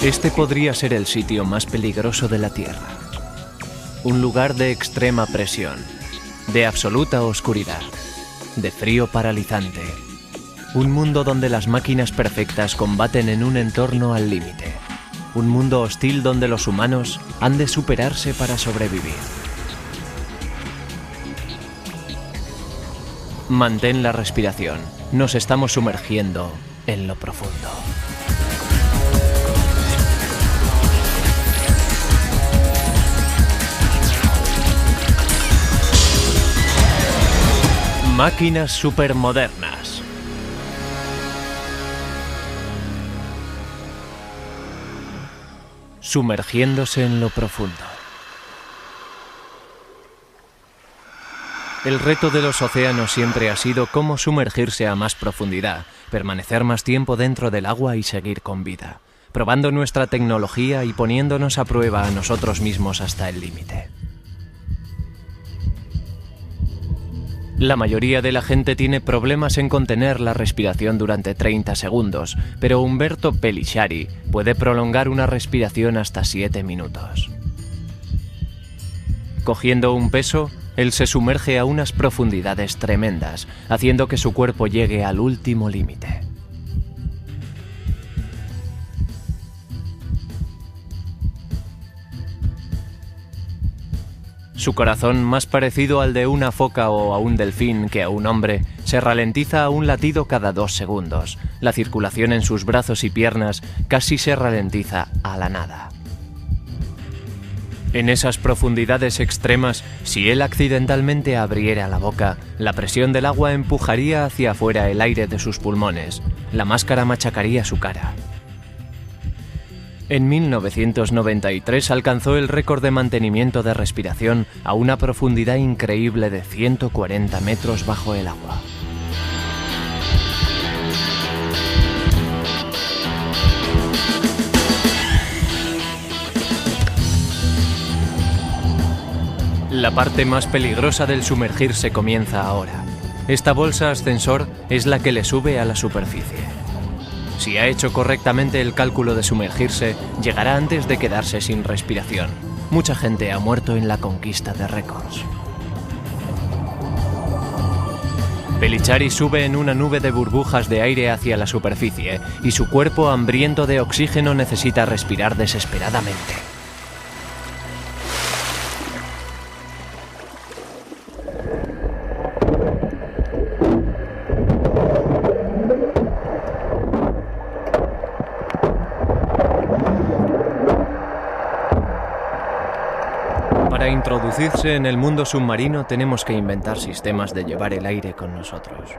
Este podría ser el sitio más peligroso de la Tierra. Un lugar de extrema presión, de absoluta oscuridad, de frío paralizante. Un mundo donde las máquinas perfectas combaten en un entorno al límite. Un mundo hostil donde los humanos han de superarse para sobrevivir. Mantén la respiración. Nos estamos sumergiendo en lo profundo. Máquinas supermodernas. Sumergiéndose en lo profundo. El reto de los océanos siempre ha sido cómo sumergirse a más profundidad, permanecer más tiempo dentro del agua y seguir con vida, probando nuestra tecnología y poniéndonos a prueba a nosotros mismos hasta el límite. La mayoría de la gente tiene problemas en contener la respiración durante 30 segundos, pero Umberto Peliciari puede prolongar una respiración hasta 7 minutos. Cogiendo un peso, él se sumerge a unas profundidades tremendas, haciendo que su cuerpo llegue al último límite. Su corazón, más parecido al de una foca o a un delfín que a un hombre, se ralentiza a un latido cada 2 segundos. La circulación en sus brazos y piernas casi se ralentiza a la nada. En esas profundidades extremas, si él accidentalmente abriera la boca, la presión del agua empujaría hacia afuera el aire de sus pulmones. La máscara machacaría su cara. En 1993 alcanzó el récord de mantenimiento de respiración a una profundidad increíble de 140 metros bajo el agua. La parte más peligrosa del sumergirse comienza ahora. Esta bolsa ascensor es la que le sube a la superficie. Si ha hecho correctamente el cálculo de sumergirse, llegará antes de quedarse sin respiración. Mucha gente ha muerto en la conquista de récords. Peliciari sube en una nube de burbujas de aire hacia la superficie y su cuerpo hambriento de oxígeno necesita respirar desesperadamente. Para introducirse en el mundo submarino tenemos que inventar sistemas de llevar el aire con nosotros.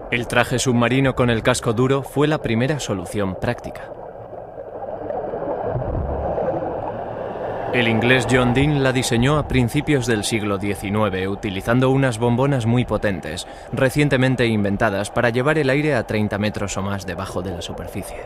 El traje submarino con el casco duro fue la primera solución práctica. El inglés John Dean la diseñó a principios del siglo XIX utilizando unas bombonas muy potentes, recientemente inventadas para llevar el aire a 30 metros o más debajo de la superficie.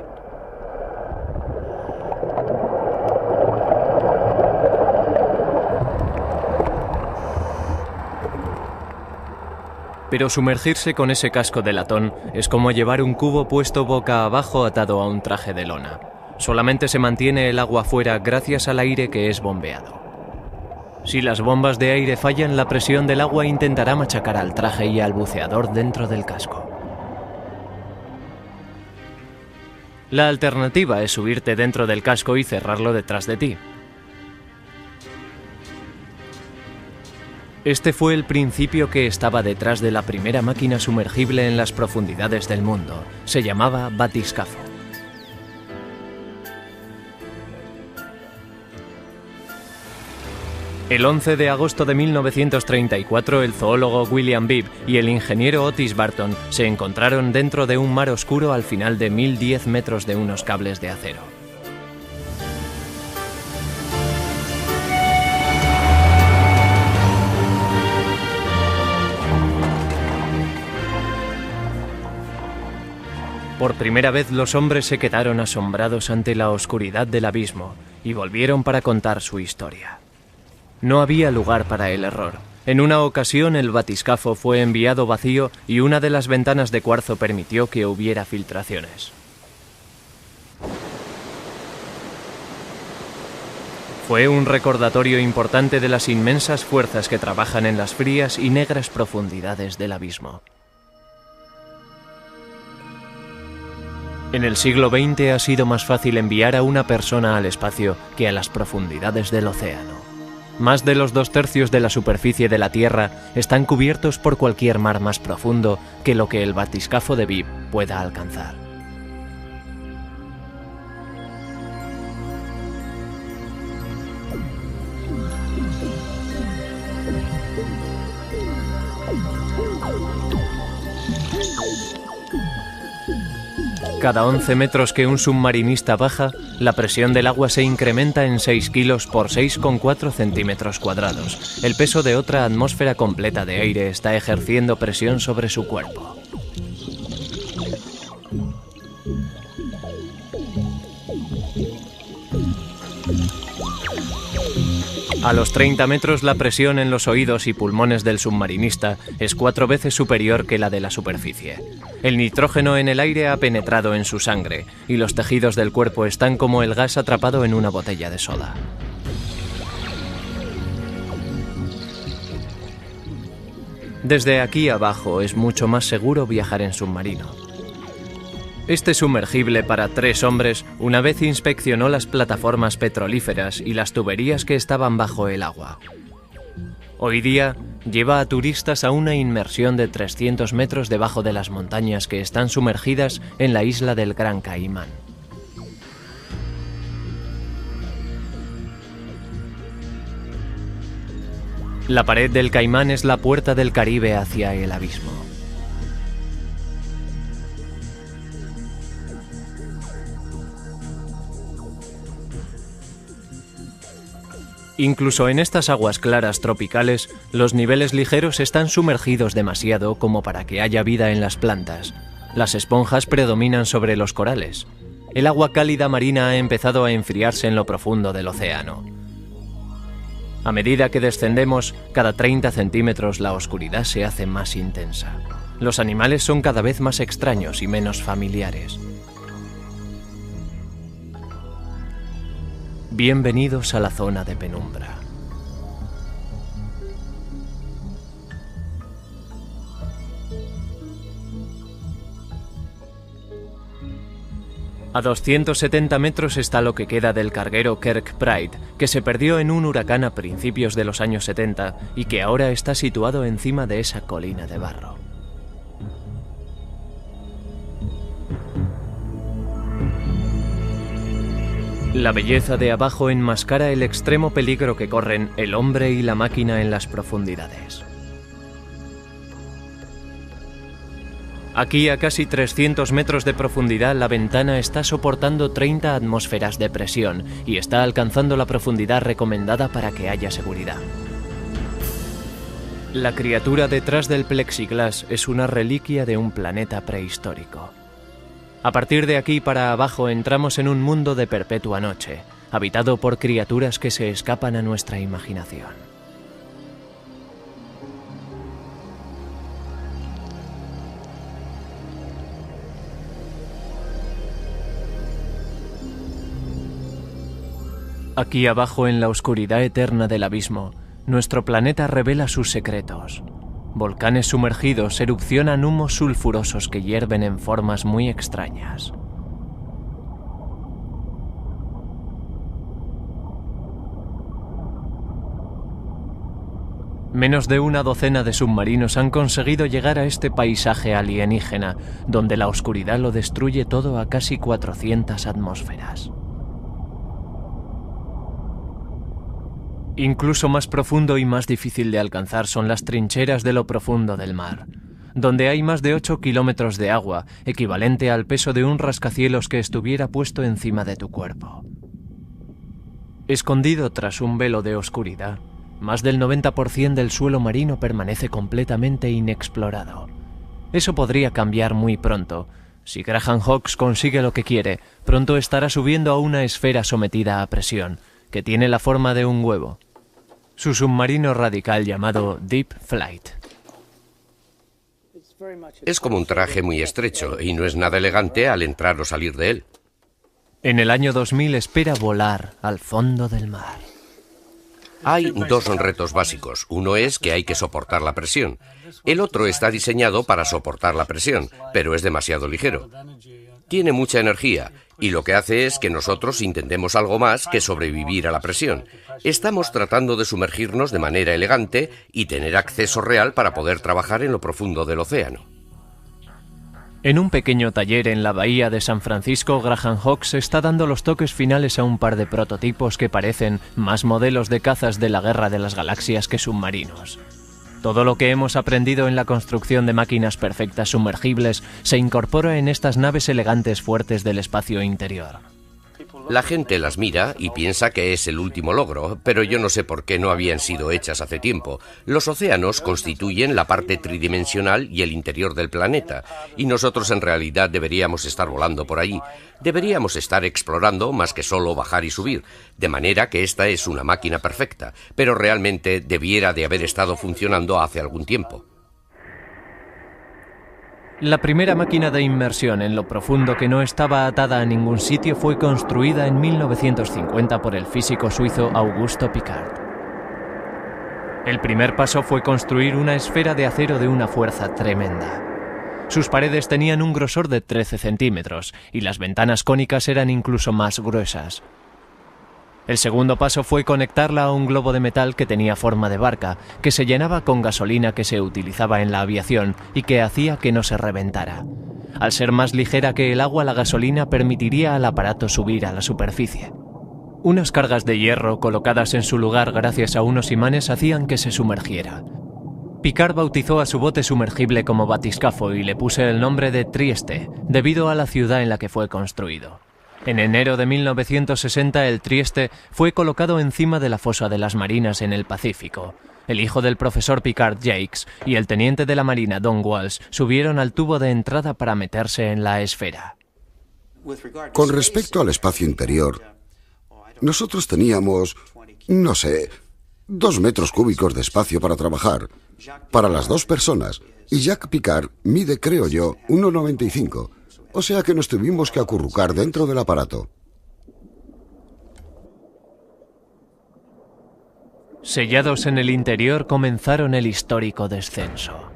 Pero sumergirse con ese casco de latón es como llevar un cubo puesto boca abajo atado a un traje de lona. Solamente se mantiene el agua fuera gracias al aire que es bombeado. Si las bombas de aire fallan, la presión del agua intentará machacar al traje y al buceador dentro del casco. La alternativa es subirte dentro del casco y cerrarlo detrás de ti. Este fue el principio que estaba detrás de la primera máquina sumergible en las profundidades del mundo. Se llamaba batiscafo. El 11 de agosto de 1934, el zoólogo William Bibb y el ingeniero Otis Barton se encontraron dentro de un mar oscuro al final de 1010 metros de unos cables de acero. Por primera vez los hombres se quedaron asombrados ante la oscuridad del abismo y volvieron para contar su historia. No había lugar para el error. En una ocasión el batiscafo fue enviado vacío y una de las ventanas de cuarzo permitió que hubiera filtraciones. Fue un recordatorio importante de las inmensas fuerzas que trabajan en las frías y negras profundidades del abismo. En el siglo XX ha sido más fácil enviar a una persona al espacio que a las profundidades del océano. Más de los 2/3 de la superficie de la Tierra están cubiertos por cualquier mar más profundo que lo que el batiscafo de Vip pueda alcanzar. Cada 11 metros que un submarinista baja, la presión del agua se incrementa en 6 kilos por 6,4 centímetros cuadrados. El peso de otra atmósfera completa de aire está ejerciendo presión sobre su cuerpo. A los 30 metros la presión en los oídos y pulmones del submarinista es 4 veces superior que la de la superficie. El nitrógeno en el aire ha penetrado en su sangre y los tejidos del cuerpo están como el gas atrapado en una botella de soda. Desde aquí abajo es mucho más seguro viajar en submarino. Este sumergible para 3 hombres una vez inspeccionó las plataformas petrolíferas y las tuberías que estaban bajo el agua. Hoy día lleva a turistas a una inmersión de 300 metros debajo de las montañas que están sumergidas en la isla del Gran Caimán. La pared del Caimán es la puerta del Caribe hacia el abismo. Incluso en estas aguas claras tropicales, los niveles ligeros están sumergidos demasiado como para que haya vida en las plantas. Las esponjas predominan sobre los corales. El agua cálida marina ha empezado a enfriarse en lo profundo del océano. A medida que descendemos, cada 30 centímetros la oscuridad se hace más intensa. Los animales son cada vez más extraños y menos familiares. Bienvenidos a la zona de penumbra. A 270 metros está lo que queda del carguero Kirkbride, que se perdió en un huracán a principios de los años 70 y que ahora está situado encima de esa colina de barro. La belleza de abajo enmascara el extremo peligro que corren el hombre y la máquina en las profundidades. Aquí, a casi 300 metros de profundidad, la ventana está soportando 30 atmósferas de presión y está alcanzando la profundidad recomendada para que haya seguridad. La criatura detrás del plexiglas es una reliquia de un planeta prehistórico. A partir de aquí para abajo entramos en un mundo de perpetua noche, habitado por criaturas que se escapan a nuestra imaginación. Aquí abajo en la oscuridad eterna del abismo, nuestro planeta revela sus secretos. Volcanes sumergidos erupcionan humos sulfurosos que hierven en formas muy extrañas. Menos de una docena de submarinos han conseguido llegar a este paisaje alienígena, donde la oscuridad lo destruye todo a casi 400 atmósferas. Incluso más profundo y más difícil de alcanzar son las trincheras de lo profundo del mar, donde hay más de 8 kilómetros de agua, equivalente al peso de un rascacielos que estuviera puesto encima de tu cuerpo. Escondido tras un velo de oscuridad, más del 90% del suelo marino permanece completamente inexplorado. Eso podría cambiar muy pronto. Si Graham Hawkes consigue lo que quiere, pronto estará subiendo a una esfera sometida a presión, que tiene la forma de un huevo. su submarino radical llamado Deep Flight. Es como un traje muy estrecho y no es nada elegante al entrar o salir de él. En el año 2000 espera volar al fondo del mar. Hay dos retos básicos. Uno es que hay que soportar la presión. El otro está diseñado para soportar la presión, pero es demasiado ligero. Tiene mucha energía y lo que hace es que nosotros intentemos algo más que sobrevivir a la presión. Estamos tratando de sumergirnos de manera elegante y tener acceso real para poder trabajar en lo profundo del océano. En un pequeño taller en la bahía de San Francisco, Graham Hawkes está dando los toques finales a un par de prototipos que parecen más modelos de cazas de la Guerra de las Galaxias que submarinos. Todo lo que hemos aprendido en la construcción de máquinas perfectas sumergibles se incorpora en estas naves elegantes fuertes del espacio interior. La gente las mira y piensa que es el último logro, pero yo no sé por qué no habían sido hechas hace tiempo. Los océanos constituyen la parte tridimensional y el interior del planeta, y nosotros en realidad deberíamos estar volando por allí. Deberíamos estar explorando más que solo bajar y subir, de manera que esta es una máquina perfecta, pero realmente debiera de haber estado funcionando hace algún tiempo. La primera máquina de inmersión en lo profundo que no estaba atada a ningún sitio fue construida en 1950 por el físico suizo Augusto Piccard. El primer paso fue construir una esfera de acero de una fuerza tremenda. Sus paredes tenían un grosor de 13 centímetros y las ventanas cónicas eran incluso más gruesas. El segundo paso fue conectarla a un globo de metal que tenía forma de barca, que se llenaba con gasolina que se utilizaba en la aviación y que hacía que no se reventara. Al ser más ligera que el agua, la gasolina permitiría al aparato subir a la superficie. Unas cargas de hierro colocadas en su lugar gracias a unos imanes hacían que se sumergiera. Piccard bautizó a su bote sumergible como batiscafo y le puso el nombre de Trieste, debido a la ciudad en la que fue construido. En enero de 1960 el Trieste fue colocado encima de la fosa de las Marinas en el Pacífico. El hijo del profesor Piccard, Jacques, y el teniente de la Marina, Don Walsh, subieron al tubo de entrada para meterse en la esfera. Con respecto al espacio interior, nosotros teníamos, no sé, 2 metros cúbicos de espacio para trabajar, para las 2 personas, y Jacques Piccard mide, creo yo, 1,95. O sea que nos tuvimos que acurrucar dentro del aparato. Sellados en el interior, comenzaron el histórico descenso.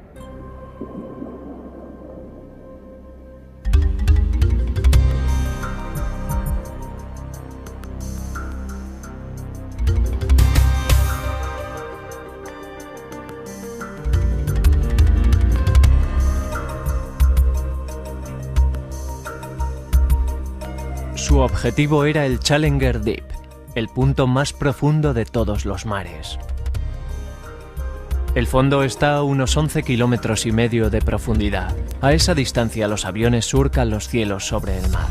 Su objetivo era el Challenger Deep, el punto más profundo de todos los mares. El fondo está a unos 11,5 kilómetros de profundidad. A esa distancia los aviones surcan los cielos sobre el mar.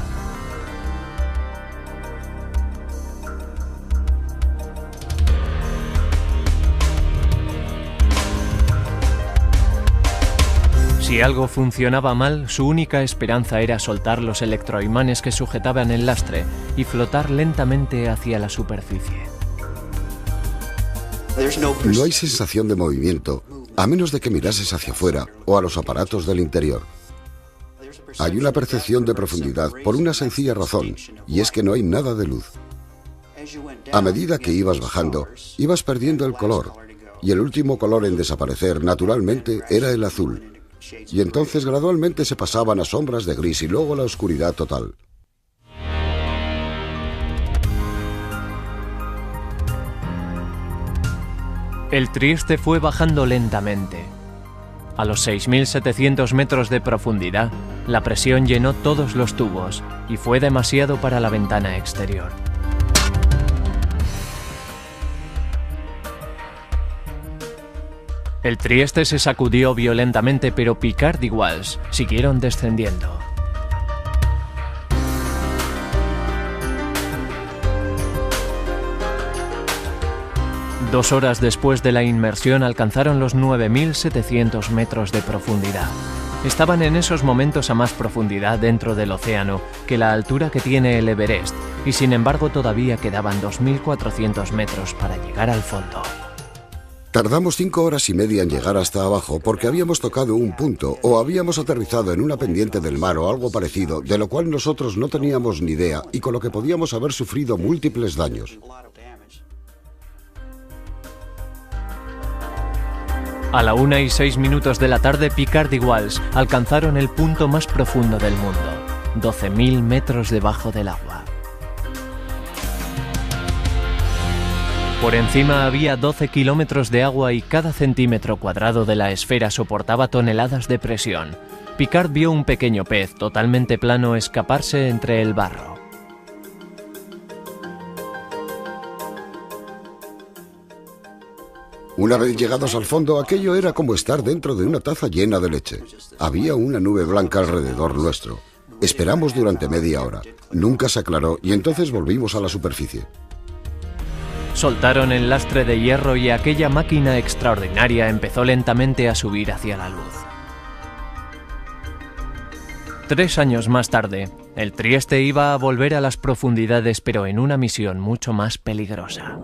Si algo funcionaba mal, su única esperanza era soltar los electroimanes que sujetaban el lastre y flotar lentamente hacia la superficie. No hay sensación de movimiento, a menos de que mirases hacia afuera o a los aparatos del interior. Hay una percepción de profundidad por una sencilla razón, y es que no hay nada de luz. A medida que ibas bajando, ibas perdiendo el color, y el último color en desaparecer, naturalmente, era el azul. Y entonces gradualmente se pasaban a sombras de gris y luego a la oscuridad total. El Trieste fue bajando lentamente. A los 6.700 metros de profundidad, la presión llenó todos los tubos y fue demasiado para la ventana exterior. El Trieste se sacudió violentamente, pero Piccard y Walsh siguieron descendiendo. Dos horas después de la inmersión alcanzaron los 9.700 metros de profundidad. Estaban en esos momentos a más profundidad dentro del océano que la altura que tiene el Everest, y sin embargo todavía quedaban 2.400 metros para llegar al fondo. Tardamos 5 horas y media en llegar hasta abajo porque habíamos tocado un punto o habíamos aterrizado en una pendiente del mar o algo parecido, de lo cual nosotros no teníamos ni idea y con lo que podíamos haber sufrido múltiples daños. A la 1:06 de la tarde, Picard y Walsh alcanzaron el punto más profundo del mundo, 12.000 metros debajo del agua. Por encima había 12 kilómetros de agua y cada centímetro cuadrado de la esfera soportaba toneladas de presión. Picard vio un pequeño pez totalmente plano escaparse entre el barro. Una vez llegados al fondo, aquello era como estar dentro de una taza llena de leche. Había una nube blanca alrededor nuestro. Esperamos durante media hora. Nunca se aclaró y entonces volvimos a la superficie. Soltaron el lastre de hierro y aquella máquina extraordinaria empezó lentamente a subir hacia la luz. 3 años más tarde, el Trieste iba a volver a las profundidades, pero en una misión mucho más peligrosa.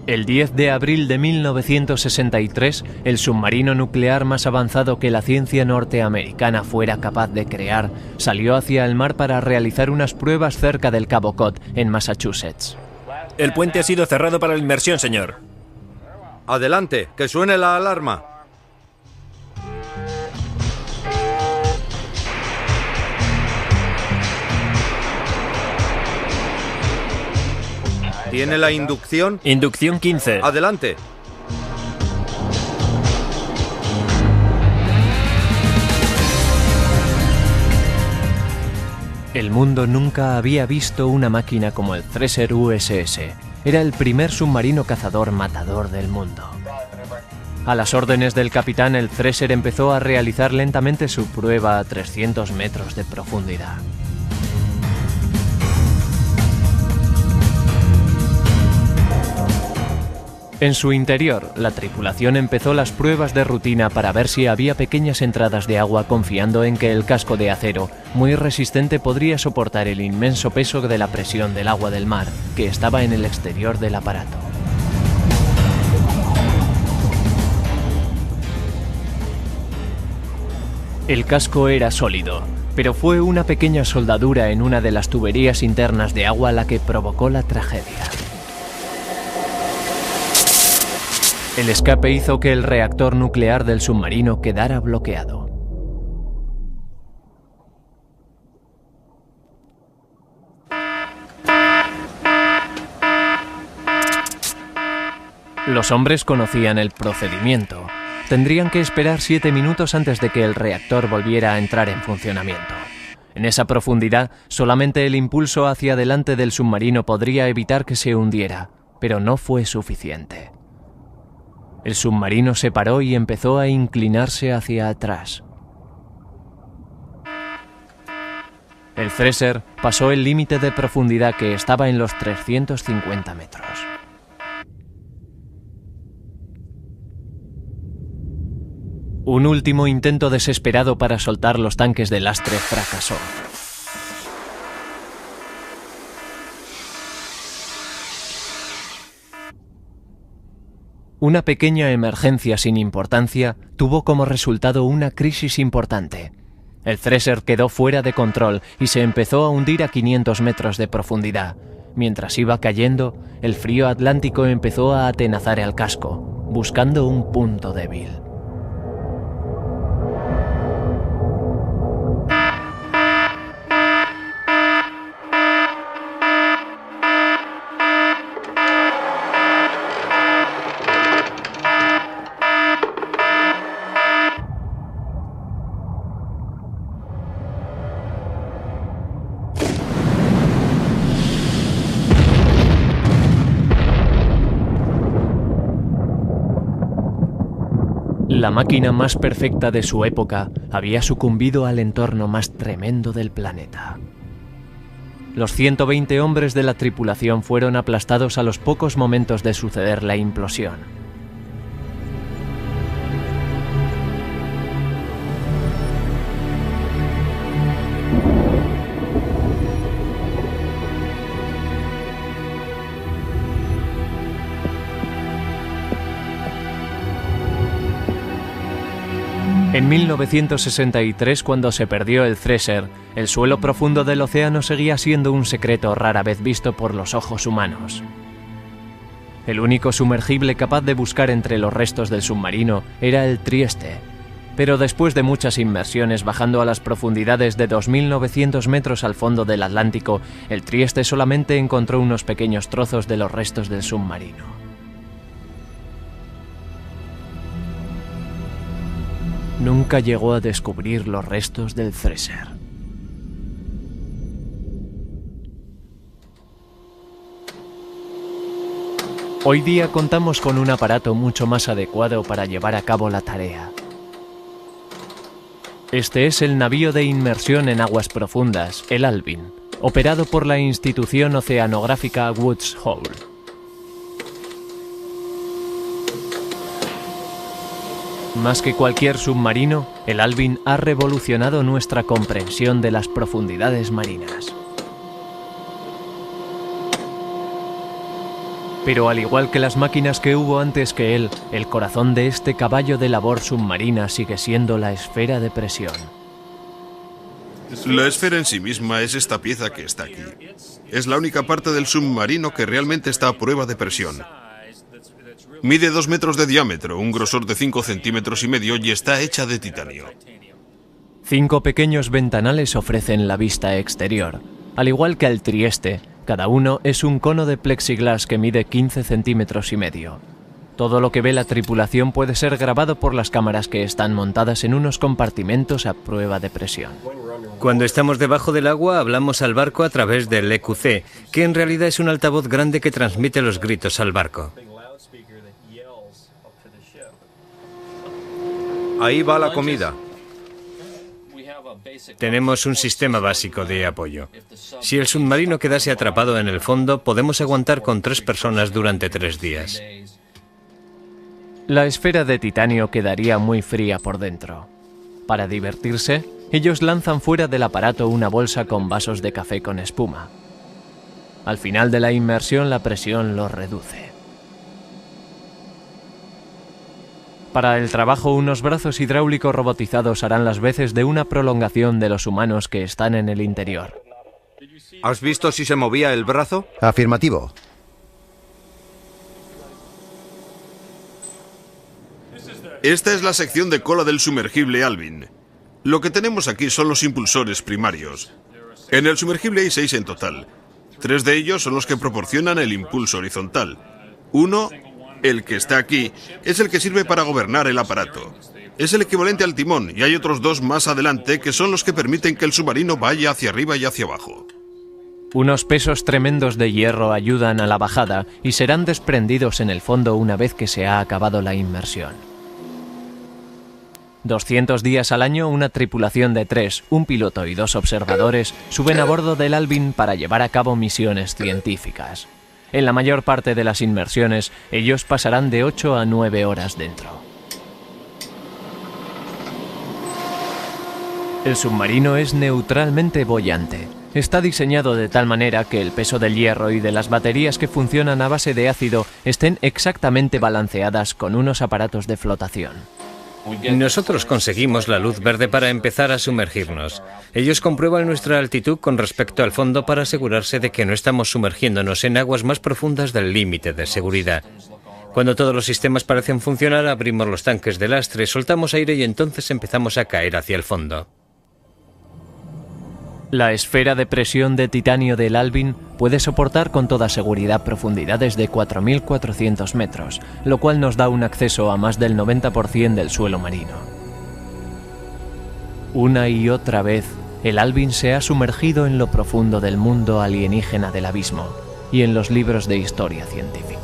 El 10 de abril de 1963, el submarino nuclear más avanzado que la ciencia norteamericana fuera capaz de crear salió hacia el mar para realizar unas pruebas cerca del Cabo Cod, en Massachusetts. El puente ha sido cerrado para la inmersión, señor. Adelante, que suene la alarma. ¿Tiene la inducción? Inducción 15. Adelante. El mundo nunca había visto una máquina como el Thresher USS. Era el primer submarino cazador matador del mundo. A las órdenes del capitán, el Thresher empezó a realizar lentamente su prueba a 300 metros de profundidad. En su interior, la tripulación empezó las pruebas de rutina para ver si había pequeñas entradas de agua, confiando en que el casco de acero, muy resistente, podría soportar el inmenso peso de la presión del agua del mar que estaba en el exterior del aparato. El casco era sólido, pero fue una pequeña soldadura en una de las tuberías internas de agua la que provocó la tragedia. El escape hizo que el reactor nuclear del submarino quedara bloqueado. Los hombres conocían el procedimiento. Tendrían que esperar 7 minutos antes de que el reactor volviera a entrar en funcionamiento. En esa profundidad, solamente el impulso hacia adelante del submarino podría evitar que se hundiera, pero no fue suficiente. El submarino se paró y empezó a inclinarse hacia atrás. El Thresher pasó el límite de profundidad, que estaba en los 350 metros. Un último intento desesperado para soltar los tanques de lastre fracasó. Una pequeña emergencia sin importancia tuvo como resultado una crisis importante. El Thresher quedó fuera de control y se empezó a hundir a 500 metros de profundidad. Mientras iba cayendo, el frío atlántico empezó a atenazar el casco, buscando un punto débil. La máquina más perfecta de su época había sucumbido al entorno más tremendo del planeta. Los 120 hombres de la tripulación fueron aplastados a los pocos momentos de suceder la implosión. En 1963, cuando se perdió el Thresher, el suelo profundo del océano seguía siendo un secreto rara vez visto por los ojos humanos. El único sumergible capaz de buscar entre los restos del submarino era el Trieste, pero después de muchas inmersiones bajando a las profundidades de 2.900 metros al fondo del Atlántico, el Trieste solamente encontró unos pequeños trozos de los restos del submarino. Nunca llegó a descubrir los restos del Thresher. Hoy día contamos con un aparato mucho más adecuado para llevar a cabo la tarea. Este es el navío de inmersión en aguas profundas, el Alvin, operado por la institución oceanográfica Woods Hole. Más que cualquier submarino, el Alvin ha revolucionado nuestra comprensión de las profundidades marinas. Pero al igual que las máquinas que hubo antes que él, el corazón de este caballo de labor submarina sigue siendo la esfera de presión. La esfera en sí misma es esta pieza que está aquí. Es la única parte del submarino que realmente está a prueba de presión. Mide 2 metros de diámetro, un grosor de 5,5 centímetros y está hecha de titanio. 5 pequeños ventanales ofrecen la vista exterior. Al igual que el Trieste, cada uno es un cono de plexiglas que mide 15,5 centímetros. Todo lo que ve la tripulación puede ser grabado por las cámaras que están montadas en unos compartimentos a prueba de presión. Cuando estamos debajo del agua, hablamos al barco a través del EQC, que en realidad es un altavoz grande que transmite los gritos al barco. Ahí va la comida. Tenemos un sistema básico de apoyo. Si el submarino quedase atrapado en el fondo, podemos aguantar con 3 personas durante 3 días. La esfera de titanio quedaría muy fría por dentro. Para divertirse, ellos lanzan fuera del aparato una bolsa con vasos de café con espuma. Al final de la inmersión, la presión los reduce. Para el trabajo, unos brazos hidráulicos robotizados harán las veces de una prolongación de los humanos que están en el interior. ¿Has visto si se movía el brazo? Afirmativo. Esta es la sección de cola del sumergible Alvin. Lo que tenemos aquí son los impulsores primarios. En el sumergible hay 6 en total. 3 de ellos son los que proporcionan el impulso horizontal. Uno, el que está aquí, es el que sirve para gobernar el aparato. Es el equivalente al timón y hay otros 2 más adelante que son los que permiten que el submarino vaya hacia arriba y hacia abajo. Unos pesos tremendos de hierro ayudan a la bajada y serán desprendidos en el fondo una vez que se ha acabado la inmersión. 200 días al año, una tripulación de 3, un piloto y 2 observadores, suben a bordo del Alvin para llevar a cabo misiones científicas. En la mayor parte de las inmersiones, ellos pasarán de 8 a 9 horas dentro. El submarino es neutralmente boyante. Está diseñado de tal manera que el peso del hierro y de las baterías que funcionan a base de ácido estén exactamente balanceadas con unos aparatos de flotación. Nosotros conseguimos la luz verde para empezar a sumergirnos. Ellos comprueban nuestra altitud con respecto al fondo para asegurarse de que no estamos sumergiéndonos en aguas más profundas del límite de seguridad. Cuando todos los sistemas parecen funcionar, abrimos los tanques de lastre, soltamos aire y entonces empezamos a caer hacia el fondo. La esfera de presión de titanio del Alvin puede soportar con toda seguridad profundidades de 4.400 metros, lo cual nos da un acceso a más del 90% del suelo marino. Una y otra vez, el Alvin se ha sumergido en lo profundo del mundo alienígena del abismo y en los libros de historia científica.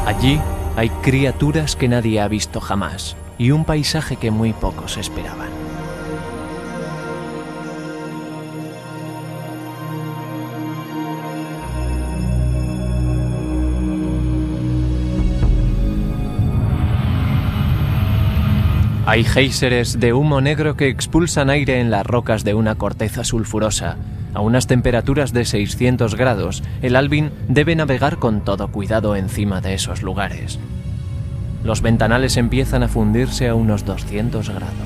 Allí hay criaturas que nadie ha visto jamás y un paisaje que muy pocos esperaban. Hay géiseres de humo negro que expulsan aire en las rocas de una corteza sulfurosa, A unas temperaturas de 600 grados, el Alvin debe navegar con todo cuidado encima de esos lugares. Los ventanales empiezan a fundirse a unos 200 grados.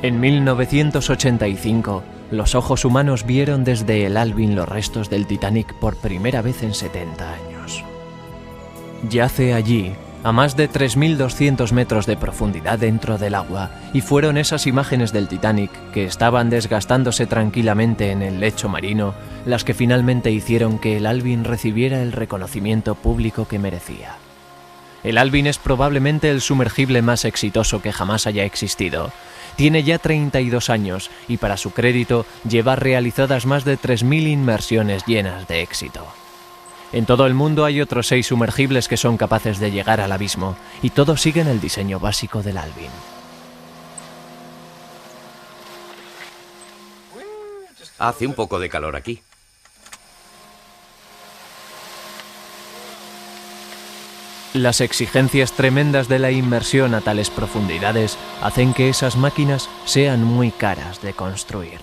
En 1985, los ojos humanos vieron desde el Alvin los restos del Titanic por primera vez en 70 años. Yace allí, a más de 3.200 metros de profundidad dentro del agua, y fueron esas imágenes del Titanic, que estaban desgastándose tranquilamente en el lecho marino, las que finalmente hicieron que el Alvin recibiera el reconocimiento público que merecía. El Alvin es probablemente el sumergible más exitoso que jamás haya existido. Tiene ya 32 años y para su crédito lleva realizadas más de 3.000 inmersiones llenas de éxito. En todo el mundo hay otros 6 sumergibles que son capaces de llegar al abismo y todos siguen el diseño básico del Alvin. Hace un poco de calor aquí. Las exigencias tremendas de la inmersión a tales profundidades hacen que esas máquinas sean muy caras de construir.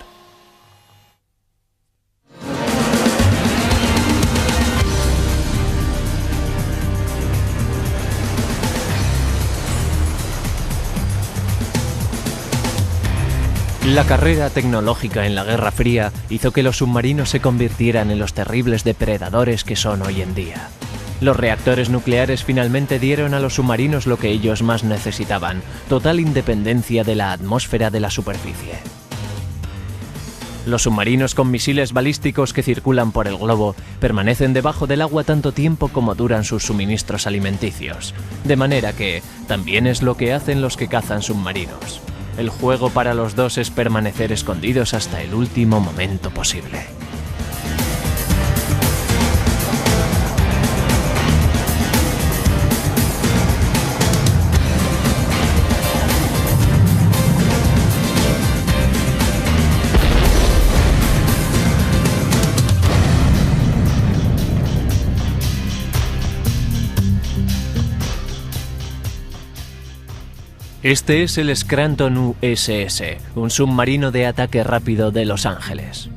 La carrera tecnológica en la Guerra Fría hizo que los submarinos se convirtieran en los terribles depredadores que son hoy en día. Los reactores nucleares finalmente dieron a los submarinos lo que ellos más necesitaban: total independencia de la atmósfera de la superficie. Los submarinos con misiles balísticos que circulan por el globo permanecen debajo del agua tanto tiempo como duran sus suministros alimenticios, de manera que también es lo que hacen los que cazan submarinos. El juego para los dos es permanecer escondidos hasta el último momento posible. Este es el Scranton USS, un submarino de ataque rápido de Los Ángeles.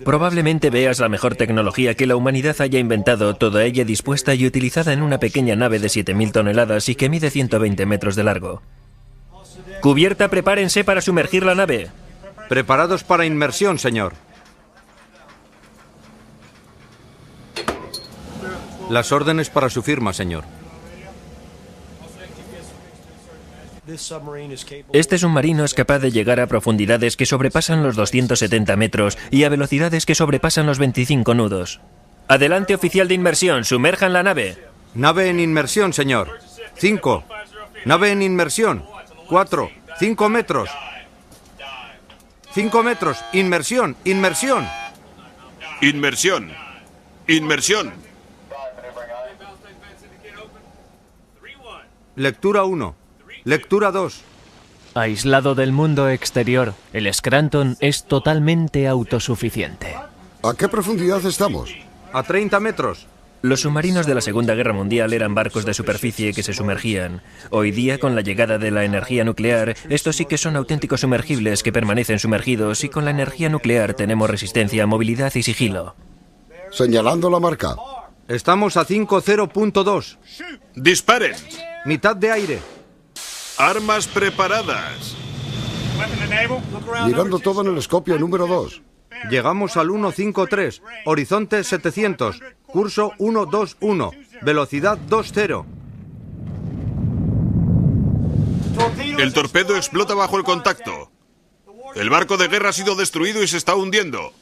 Probablemente veas la mejor tecnología que la humanidad haya inventado, toda ella dispuesta y utilizada en una pequeña nave de 7.000 toneladas y que mide 120 metros de largo. Cubierta, prepárense para sumergir la nave. Preparados para inmersión, señor. Las órdenes para su firma, señor. Este submarino es capaz de llegar a profundidades que sobrepasan los 270 metros y a velocidades que sobrepasan los 25 nudos. Adelante, oficial de inmersión, sumerjan la nave. Nave en inmersión, señor. 5. Nave en inmersión. 4. 5 metros. 5 metros. Inmersión. Inmersión. Inmersión. Inmersión. Lectura 1. Lectura 2. Aislado del mundo exterior, el Scranton es totalmente autosuficiente. ¿A qué profundidad estamos? A 30 metros. Los submarinos de la Segunda Guerra Mundial eran barcos de superficie que se sumergían. Hoy día, con la llegada de la energía nuclear, estos sí que son auténticos sumergibles que permanecen sumergidos, y con la energía nuclear tenemos resistencia, movilidad y sigilo. Señalando la marca. Estamos a 50.2. ¡Disparen! Mitad de aire. Armas preparadas. Mirando todo en el escopio número 2. Llegamos al 153. Horizonte 700. Curso 121. Velocidad 20. El torpedo explota bajo el contacto. El barco de guerra ha sido destruido y se está hundiendo.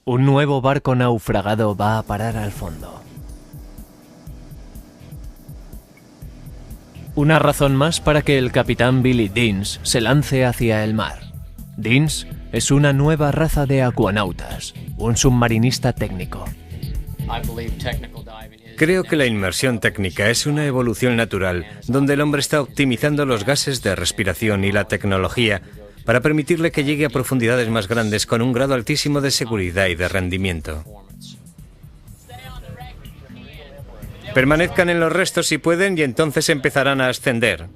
Un nuevo barco naufragado va a parar al fondo. Una razón más para que el capitán Billy Deans se lance hacia el mar. Deans es una nueva raza de acuanautas, un submarinista técnico. Creo que la inmersión técnica es una evolución natural, donde el hombre está optimizando los gases de respiración y la tecnología para permitirle que llegue a profundidades más grandes con un grado altísimo de seguridad y de rendimiento. Permanezcan en los restos si pueden y entonces empezarán a ascender.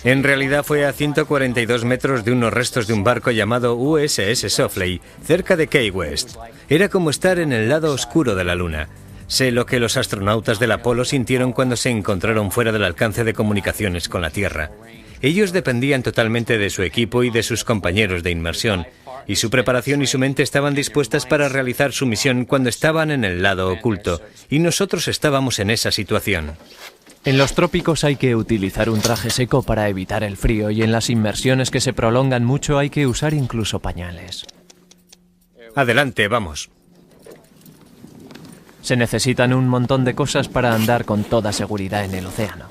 En realidad fue a 142 metros de unos restos de un barco llamado USS Sofley, cerca de Key West. Era como estar en el lado oscuro de la Luna. Sé lo que los astronautas del Apolo sintieron cuando se encontraron fuera del alcance de comunicaciones con la Tierra. Ellos dependían totalmente de su equipo y de sus compañeros de inmersión, y su preparación y su mente estaban dispuestas para realizar su misión cuando estaban en el lado oculto, y nosotros estábamos en esa situación. En los trópicos hay que utilizar un traje seco para evitar el frío y en las inmersiones que se prolongan mucho hay que usar incluso pañales. Adelante, vamos. Se necesitan un montón de cosas para andar con toda seguridad en el océano.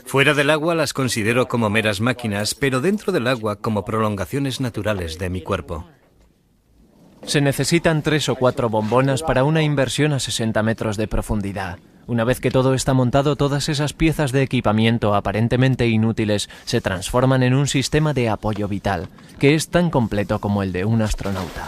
Fuera del agua las considero como meras máquinas, pero dentro del agua como prolongaciones naturales de mi cuerpo. Se necesitan 3 o 4 bombonas para una inversión a 60 metros de profundidad. Una vez que todo está montado, todas esas piezas de equipamiento aparentemente inútiles se transforman en un sistema de apoyo vital, que es tan completo como el de un astronauta.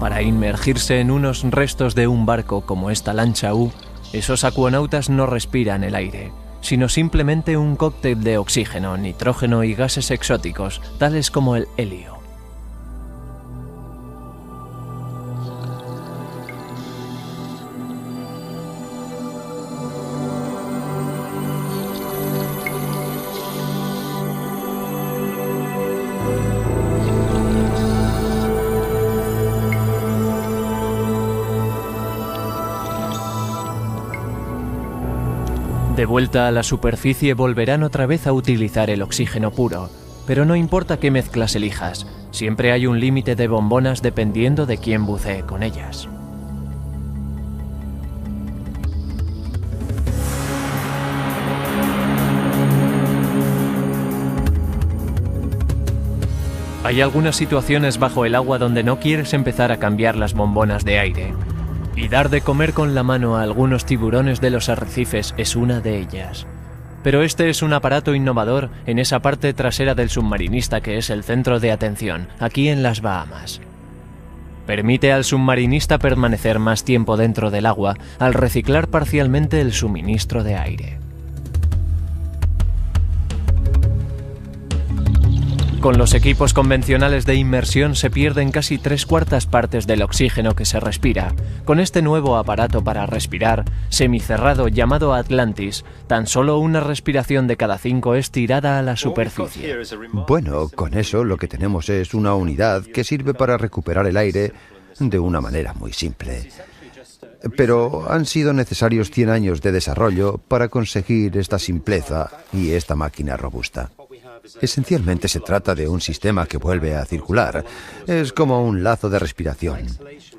Para inmergirse en unos restos de un barco como esta lancha U, esos acuonautas no respiran el aire, sino simplemente un cóctel de oxígeno, nitrógeno y gases exóticos, tales como el helio. De vuelta a la superficie volverán otra vez a utilizar el oxígeno puro, pero no importa qué mezclas elijas, siempre hay un límite de bombonas dependiendo de quién bucee con ellas. Hay algunas situaciones bajo el agua donde no quieres empezar a cambiar las bombonas de aire. Y dar de comer con la mano a algunos tiburones de los arrecifes es una de ellas. Pero este es un aparato innovador en esa parte trasera del submarinista que es el centro de atención, aquí en las Bahamas. Permite al submarinista permanecer más tiempo dentro del agua al reciclar parcialmente el suministro de aire. Con los equipos convencionales de inmersión se pierden casi 3/4 partes del oxígeno que se respira. Con este nuevo aparato para respirar, semicerrado llamado Atlantis, tan solo una respiración de cada 5 es tirada a la superficie. Bueno, con eso lo que tenemos es una unidad que sirve para recuperar el aire de una manera muy simple. Pero han sido necesarios 100 años de desarrollo para conseguir esta simpleza y esta máquina robusta. Esencialmente se trata de un sistema que vuelve a circular. Es como un lazo de respiración.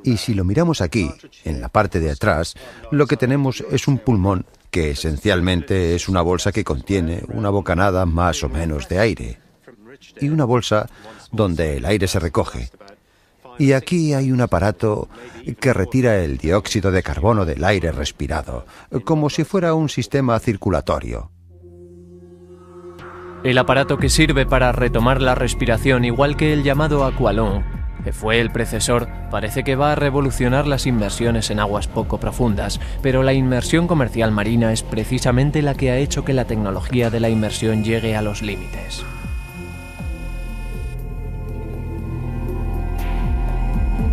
Y si lo miramos aquí, en la parte de atrás, lo que tenemos es un pulmón que esencialmente es una bolsa que contiene una bocanada más o menos de aire. Y una bolsa donde el aire se recoge. Y aquí hay un aparato que retira el dióxido de carbono del aire respirado, como si fuera un sistema circulatorio. El aparato que sirve para retomar la respiración, igual que el llamado aqualung, que fue el predecesor, parece que va a revolucionar las inmersiones en aguas poco profundas, pero la inmersión comercial marina es precisamente la que ha hecho que la tecnología de la inmersión llegue a los límites.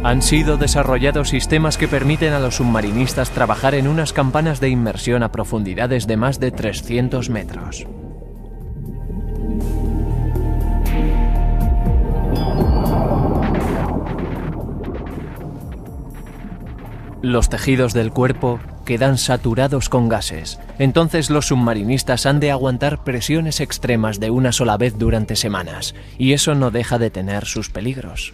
Han sido desarrollados sistemas que permiten a los submarinistas trabajar en unas campanas de inmersión a profundidades de más de 300 metros. Los tejidos del cuerpo quedan saturados con gases. Entonces los submarinistas han de aguantar presiones extremas de una sola vez durante semanas, y eso no deja de tener sus peligros.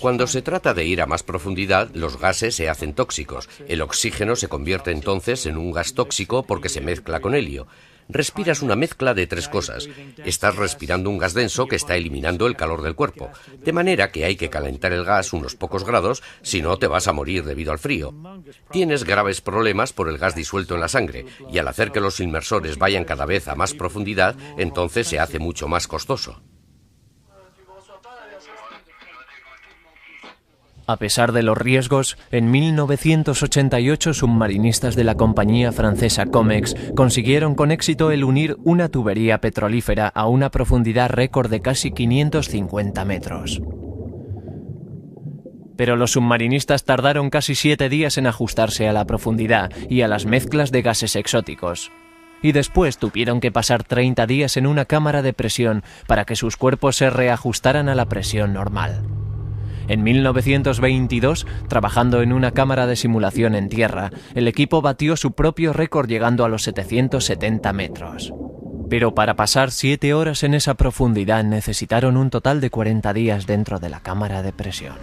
Cuando se trata de ir a más profundidad, los gases se hacen tóxicos. El oxígeno se convierte entonces en un gas tóxico porque se mezcla con helio. Respiras una mezcla de tres cosas. Estás respirando un gas denso que está eliminando el calor del cuerpo, de manera que hay que calentar el gas unos pocos grados, si no te vas a morir debido al frío. Tienes graves problemas por el gas disuelto en la sangre, y al hacer que los inmersores vayan cada vez a más profundidad, entonces se hace mucho más costoso. A pesar de los riesgos, en 1988 submarinistas de la compañía francesa Comex consiguieron con éxito el unir una tubería petrolífera a una profundidad récord de casi 550 metros. Pero los submarinistas tardaron casi 7 días en ajustarse a la profundidad y a las mezclas de gases exóticos. Y después tuvieron que pasar 30 días en una cámara de presión para que sus cuerpos se reajustaran a la presión normal. En 1922, trabajando en una cámara de simulación en tierra, el equipo batió su propio récord llegando a los 770 metros. Pero para pasar 7 horas en esa profundidad necesitaron un total de 40 días dentro de la cámara de presión.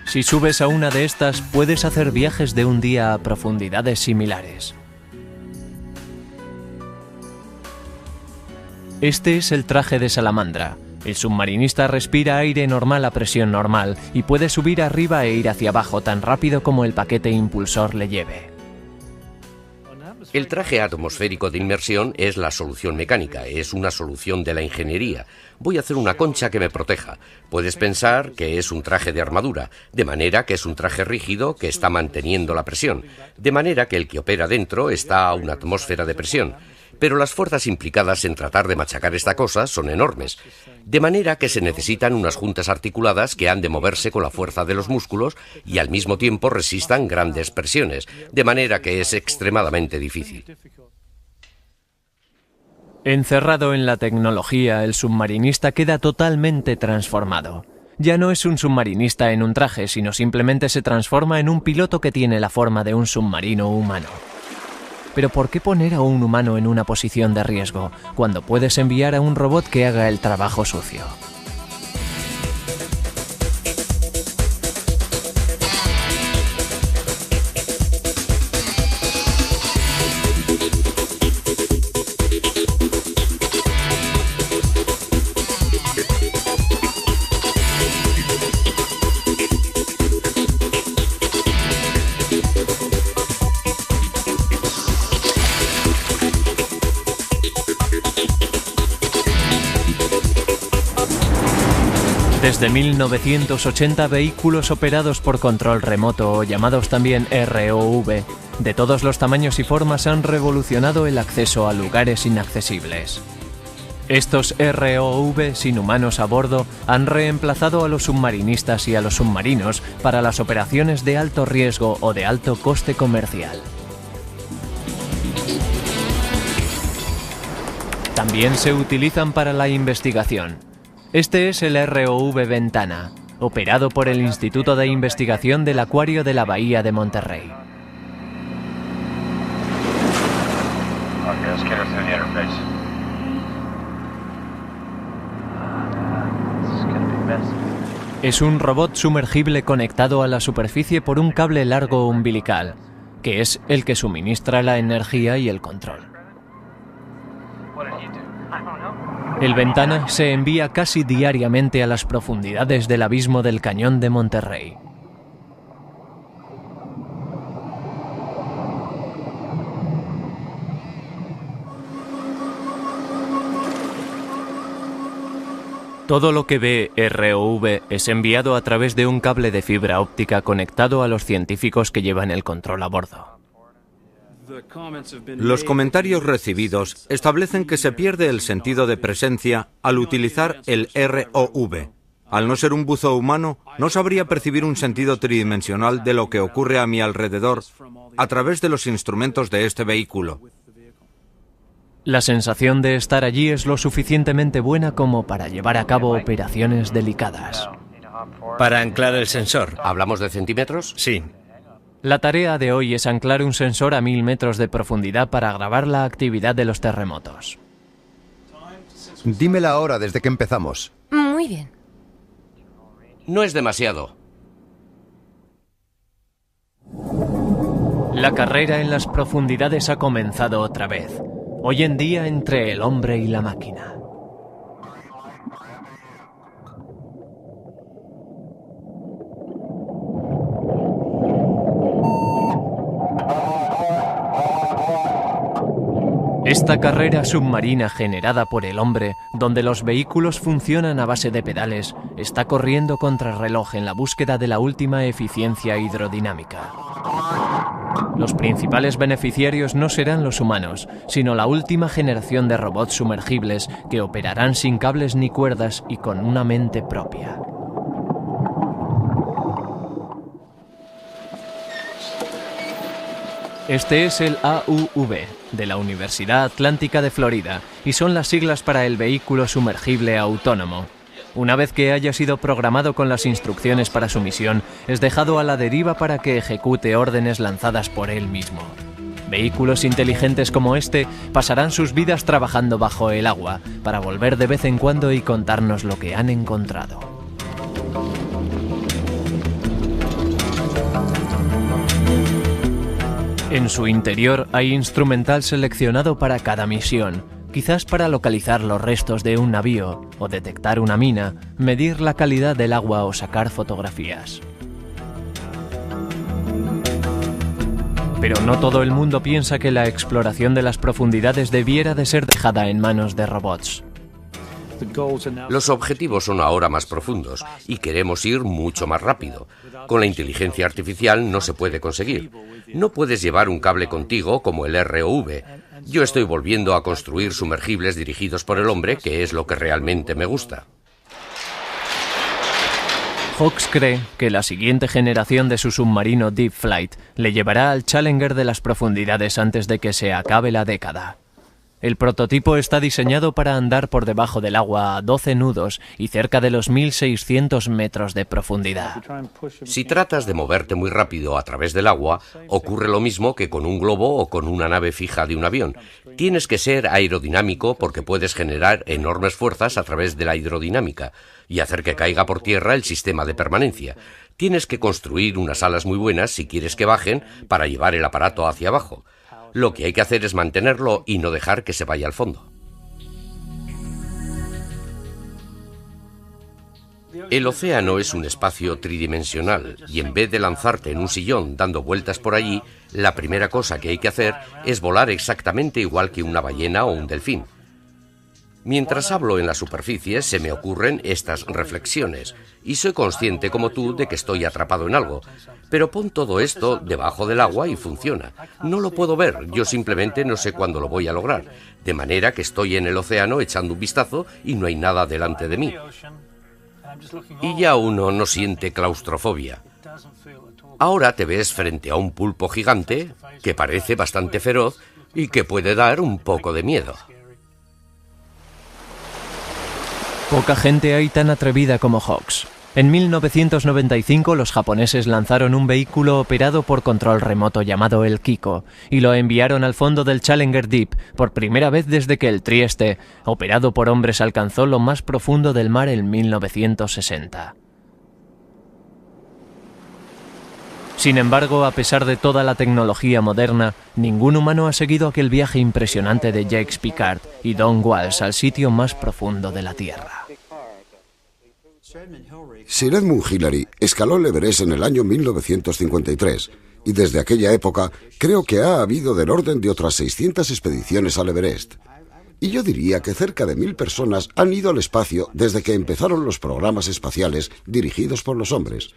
Si subes a una de estas, puedes hacer viajes de un día a profundidades similares. Este es el traje de salamandra. El submarinista respira aire normal a presión normal y puede subir arriba e ir hacia abajo tan rápido como el paquete impulsor le lleve. El traje atmosférico de inmersión es la solución mecánica, es una solución de la ingeniería. Voy a hacer una concha que me proteja. Puedes pensar que es un traje de armadura, de manera que es un traje rígido que está manteniendo la presión, de manera que el que opera dentro está a una atmósfera de presión. Pero las fuerzas implicadas en tratar de machacar esta cosa son enormes, de manera que se necesitan unas juntas articuladas que han de moverse con la fuerza de los músculos y al mismo tiempo resistan grandes presiones, de manera que es extremadamente difícil. Encerrado en la tecnología, el submarinista queda totalmente transformado. Ya no es un submarinista en un traje, sino simplemente se transforma en un piloto que tiene la forma de un submarino humano. Pero ¿por qué poner a un humano en una posición de riesgo cuando puedes enviar a un robot que haga el trabajo sucio? Desde 1980, vehículos operados por control remoto, o llamados también ROV, de todos los tamaños y formas han revolucionado el acceso a lugares inaccesibles. Estos ROV sin humanos a bordo han reemplazado a los submarinistas y a los submarinos para las operaciones de alto riesgo o de alto coste comercial. También se utilizan para la investigación. Este es el ROV Ventana, operado por el Instituto de Investigación del Acuario de la Bahía de Monterrey. Es un robot sumergible conectado a la superficie por un cable largo umbilical, que es el que suministra la energía y el control. El Ventana se envía casi diariamente a las profundidades del abismo del Cañón de Monterrey. Todo lo que ve ROV es enviado a través de un cable de fibra óptica conectado a los científicos que llevan el control a bordo. Los comentarios recibidos establecen que se pierde el sentido de presencia al utilizar el ROV. Al no ser un buzo humano, no sabría percibir un sentido tridimensional de lo que ocurre a mi alrededor a través de los instrumentos de este vehículo. La sensación de estar allí es lo suficientemente buena como para llevar a cabo operaciones delicadas. Para anclar el sensor. ¿Hablamos de centímetros? Sí. La tarea de hoy es anclar un sensor a 1000 metros de profundidad para grabar la actividad de los terremotos. Dime la hora desde que empezamos. Muy bien. No es demasiado. La carrera en las profundidades ha comenzado otra vez. Hoy en día entre el hombre y la máquina. Esta carrera submarina generada por el hombre, donde los vehículos funcionan a base de pedales, está corriendo contra reloj en la búsqueda de la última eficiencia hidrodinámica. Los principales beneficiarios no serán los humanos, sino la última generación de robots sumergibles que operarán sin cables ni cuerdas y con una mente propia. Este es el AUV, de la Universidad Atlántica de Florida, y son las siglas para el vehículo sumergible autónomo. Una vez que haya sido programado con las instrucciones para su misión, es dejado a la deriva para que ejecute órdenes lanzadas por él mismo. Vehículos inteligentes como este pasarán sus vidas trabajando bajo el agua, para volver de vez en cuando y contarnos lo que han encontrado. En su interior hay instrumental seleccionado para cada misión, quizás para localizar los restos de un navío, o detectar una mina, medir la calidad del agua o sacar fotografías. Pero no todo el mundo piensa que la exploración de las profundidades debiera de ser dejada en manos de robots. Los objetivos son ahora más profundos y queremos ir mucho más rápido. Con la inteligencia artificial no se puede conseguir. No puedes llevar un cable contigo como el ROV. Yo estoy volviendo a construir sumergibles dirigidos por el hombre, que es lo que realmente me gusta. Hawks cree que la siguiente generación de su submarino Deep Flight le llevará al Challenger de las profundidades antes de que se acabe la década. El prototipo está diseñado para andar por debajo del agua a 12 nudos y cerca de los 1600 metros de profundidad. Si tratas de moverte muy rápido a través del agua, ocurre lo mismo que con un globo o con una nave fija de un avión. Tienes que ser aerodinámico porque puedes generar enormes fuerzas a través de la hidrodinámica y hacer que caiga por tierra el sistema de permanencia. Tienes que construir unas alas muy buenas si quieres que bajen para llevar el aparato hacia abajo. Lo que hay que hacer es mantenerlo y no dejar que se vaya al fondo. El océano es un espacio tridimensional y en vez de lanzarte en un sillón dando vueltas por allí, la primera cosa que hay que hacer es volar exactamente igual que una ballena o un delfín. Mientras hablo en la superficie se me ocurren estas reflexiones y soy consciente como tú de que estoy atrapado en algo, pero pon todo esto debajo del agua y funciona. No lo puedo ver, yo simplemente no sé cuándo lo voy a lograr, de manera que estoy en el océano echando un vistazo y no hay nada delante de mí. Y ya uno no siente claustrofobia. Ahora te ves frente a un pulpo gigante que parece bastante feroz y que puede dar un poco de miedo. Poca gente hay tan atrevida como Hawks. En 1995 los japoneses lanzaron un vehículo operado por control remoto llamado el Kiko y lo enviaron al fondo del Challenger Deep por primera vez desde que el Trieste, operado por hombres, alcanzó lo más profundo del mar en 1960. Sin embargo, a pesar de toda la tecnología moderna, ningún humano ha seguido aquel viaje impresionante de Jacques Piccard y Don Walsh al sitio más profundo de la Tierra. Sir Edmund Hillary escaló el Everest en el año 1953 y desde aquella época creo que ha habido del orden de otras 600 expediciones al Everest. Y yo diría que cerca de 1000 personas han ido al espacio desde que empezaron los programas espaciales dirigidos por los hombres.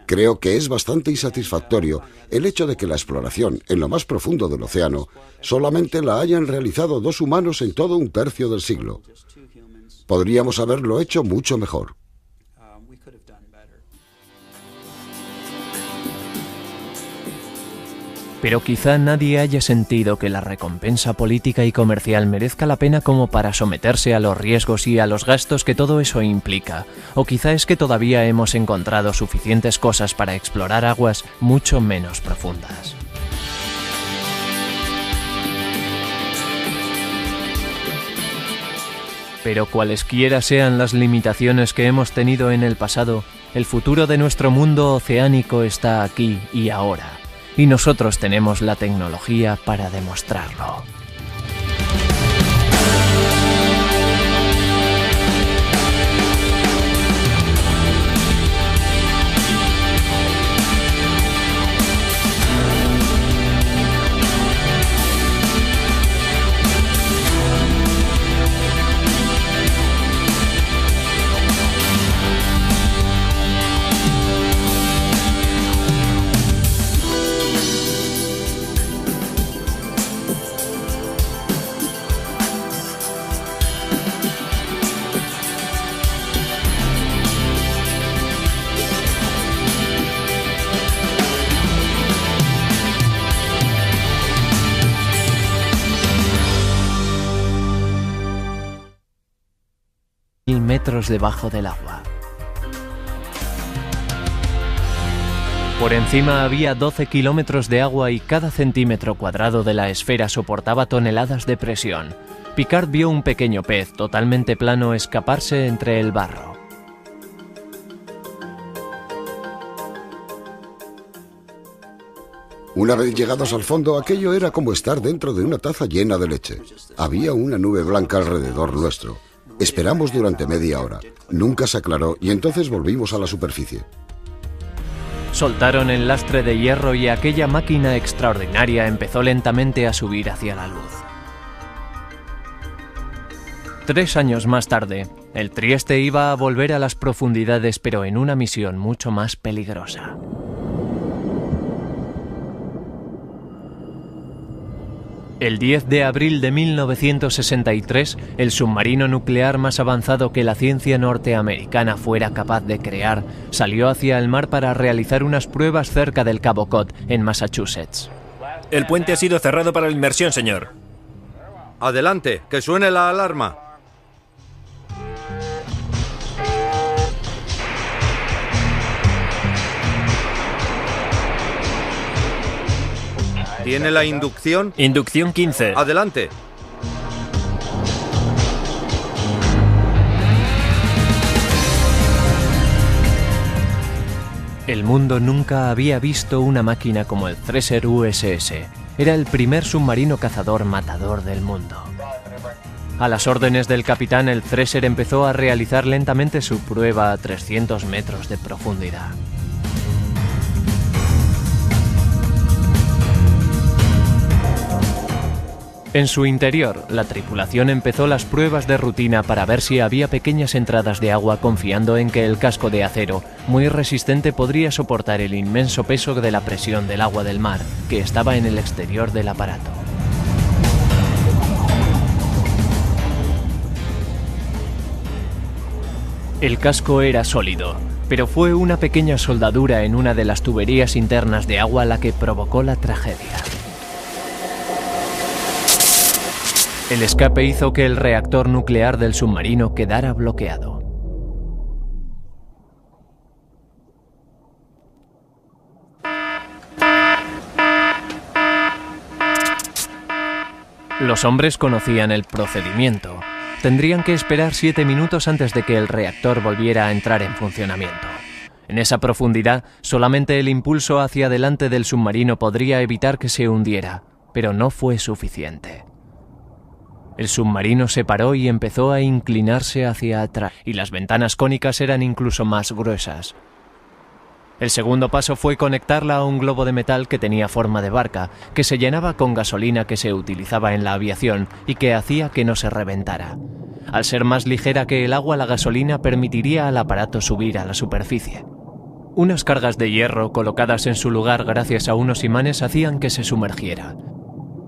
Creo que es bastante insatisfactorio el hecho de que la exploración en lo más profundo del océano solamente la hayan realizado 2 humanos en todo un tercio del siglo. Podríamos haberlo hecho mucho mejor. Pero quizá nadie haya sentido que la recompensa política y comercial merezca la pena como para someterse a los riesgos y a los gastos que todo eso implica. O quizá es que todavía hemos encontrado suficientes cosas para explorar aguas mucho menos profundas. Pero cualesquiera sean las limitaciones que hemos tenido en el pasado, el futuro de nuestro mundo oceánico está aquí y ahora. Y nosotros tenemos la tecnología para demostrarlo. Metros debajo del agua. Por encima había 12 kilómetros de agua y cada centímetro cuadrado de la esfera soportaba toneladas de presión. Picard vio un pequeño pez totalmente plano escaparse entre el barro. Una vez llegados al fondo, aquello era como estar dentro de una taza llena de leche. Había una nube blanca alrededor nuestro. Esperamos durante media hora. Nunca se aclaró y entonces volvimos a la superficie. Soltaron el lastre de hierro y aquella máquina extraordinaria empezó lentamente a subir hacia la luz. 3 años más tarde, el Trieste iba a volver a las profundidades, pero en una misión mucho más peligrosa. El 10 de abril de 1963, el submarino nuclear más avanzado que la ciencia norteamericana fuera capaz de crear, salió hacia el mar para realizar unas pruebas cerca del Cabo Cod, en Massachusetts. El puente ha sido cerrado para la inmersión, señor. Adelante, que suene la alarma. ¿Tiene la inducción? Inducción 15. Adelante. El mundo nunca había visto una máquina como el Thresher USS. Era el primer submarino cazador matador del mundo. A las órdenes del capitán, el Thresher empezó a realizar lentamente su prueba a 300 metros de profundidad. En su interior, la tripulación empezó las pruebas de rutina para ver si había pequeñas entradas de agua, confiando en que el casco de acero, muy resistente, podría soportar el inmenso peso de la presión del agua del mar, que estaba en el exterior del aparato. El casco era sólido, pero fue una pequeña soldadura en una de las tuberías internas de agua la que provocó la tragedia. El escape hizo que el reactor nuclear del submarino quedara bloqueado. Los hombres conocían el procedimiento. Tendrían que esperar 7 minutos antes de que el reactor volviera a entrar en funcionamiento. En esa profundidad, solamente el impulso hacia adelante del submarino podría evitar que se hundiera, pero no fue suficiente. El submarino se paró y empezó a inclinarse hacia atrás, y las ventanas cónicas eran incluso más gruesas. El segundo paso fue conectarla a un globo de metal que tenía forma de barca, que se llenaba con gasolina que se utilizaba en la aviación y que hacía que no se reventara. Al ser más ligera que el agua, la gasolina permitiría al aparato subir a la superficie. Unas cargas de hierro colocadas en su lugar gracias a unos imanes hacían que se sumergiera.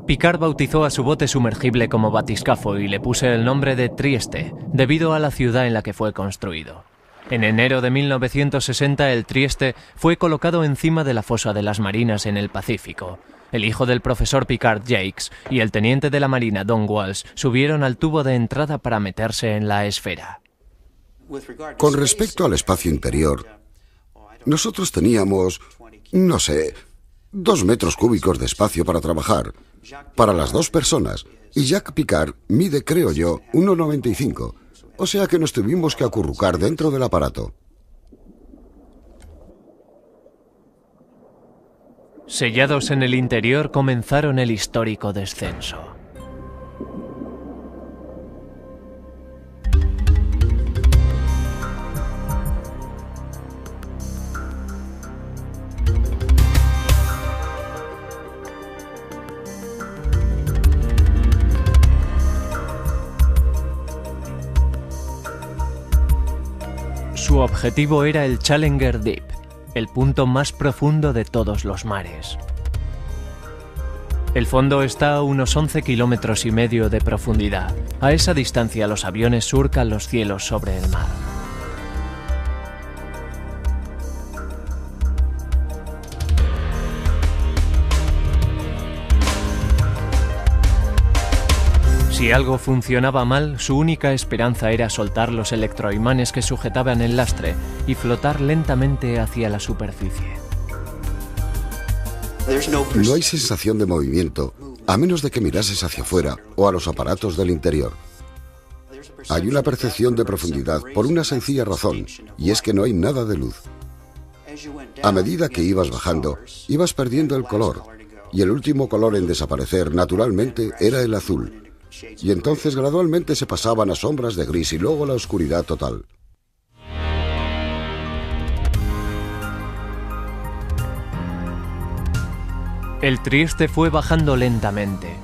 Picard bautizó a su bote sumergible como batiscafo y le puso el nombre de Trieste, debido a la ciudad en la que fue construido. En enero de 1960 el Trieste fue colocado encima de la fosa de las Marinas en el Pacífico. El hijo del profesor Picard, Jacques, y el teniente de la Marina, Don Walsh, subieron al tubo de entrada para meterse en la esfera. Con respecto al espacio interior, nosotros teníamos, no sé, 2 metros cúbicos de espacio para trabajar, para las 2 personas, y Jacques Picard mide, creo yo, 1,95. O sea que nos tuvimos que acurrucar dentro del aparato. Sellados en el interior, comenzaron el histórico descenso. Su objetivo era el Challenger Deep, el punto más profundo de todos los mares. El fondo está a unos 11,5 kilómetros de profundidad. A esa distancia los aviones surcan los cielos sobre el mar. Si algo funcionaba mal, su única esperanza era soltar los electroimanes que sujetaban el lastre y flotar lentamente hacia la superficie. No hay sensación de movimiento, a menos de que mirases hacia afuera o a los aparatos del interior. Hay una percepción de profundidad por una sencilla razón, y es que no hay nada de luz. A medida que ibas bajando, ibas perdiendo el color, y el último color en desaparecer, naturalmente, era el azul. Y entonces gradualmente se pasaban a sombras de gris y luego a la oscuridad total. El Trieste fue bajando lentamente.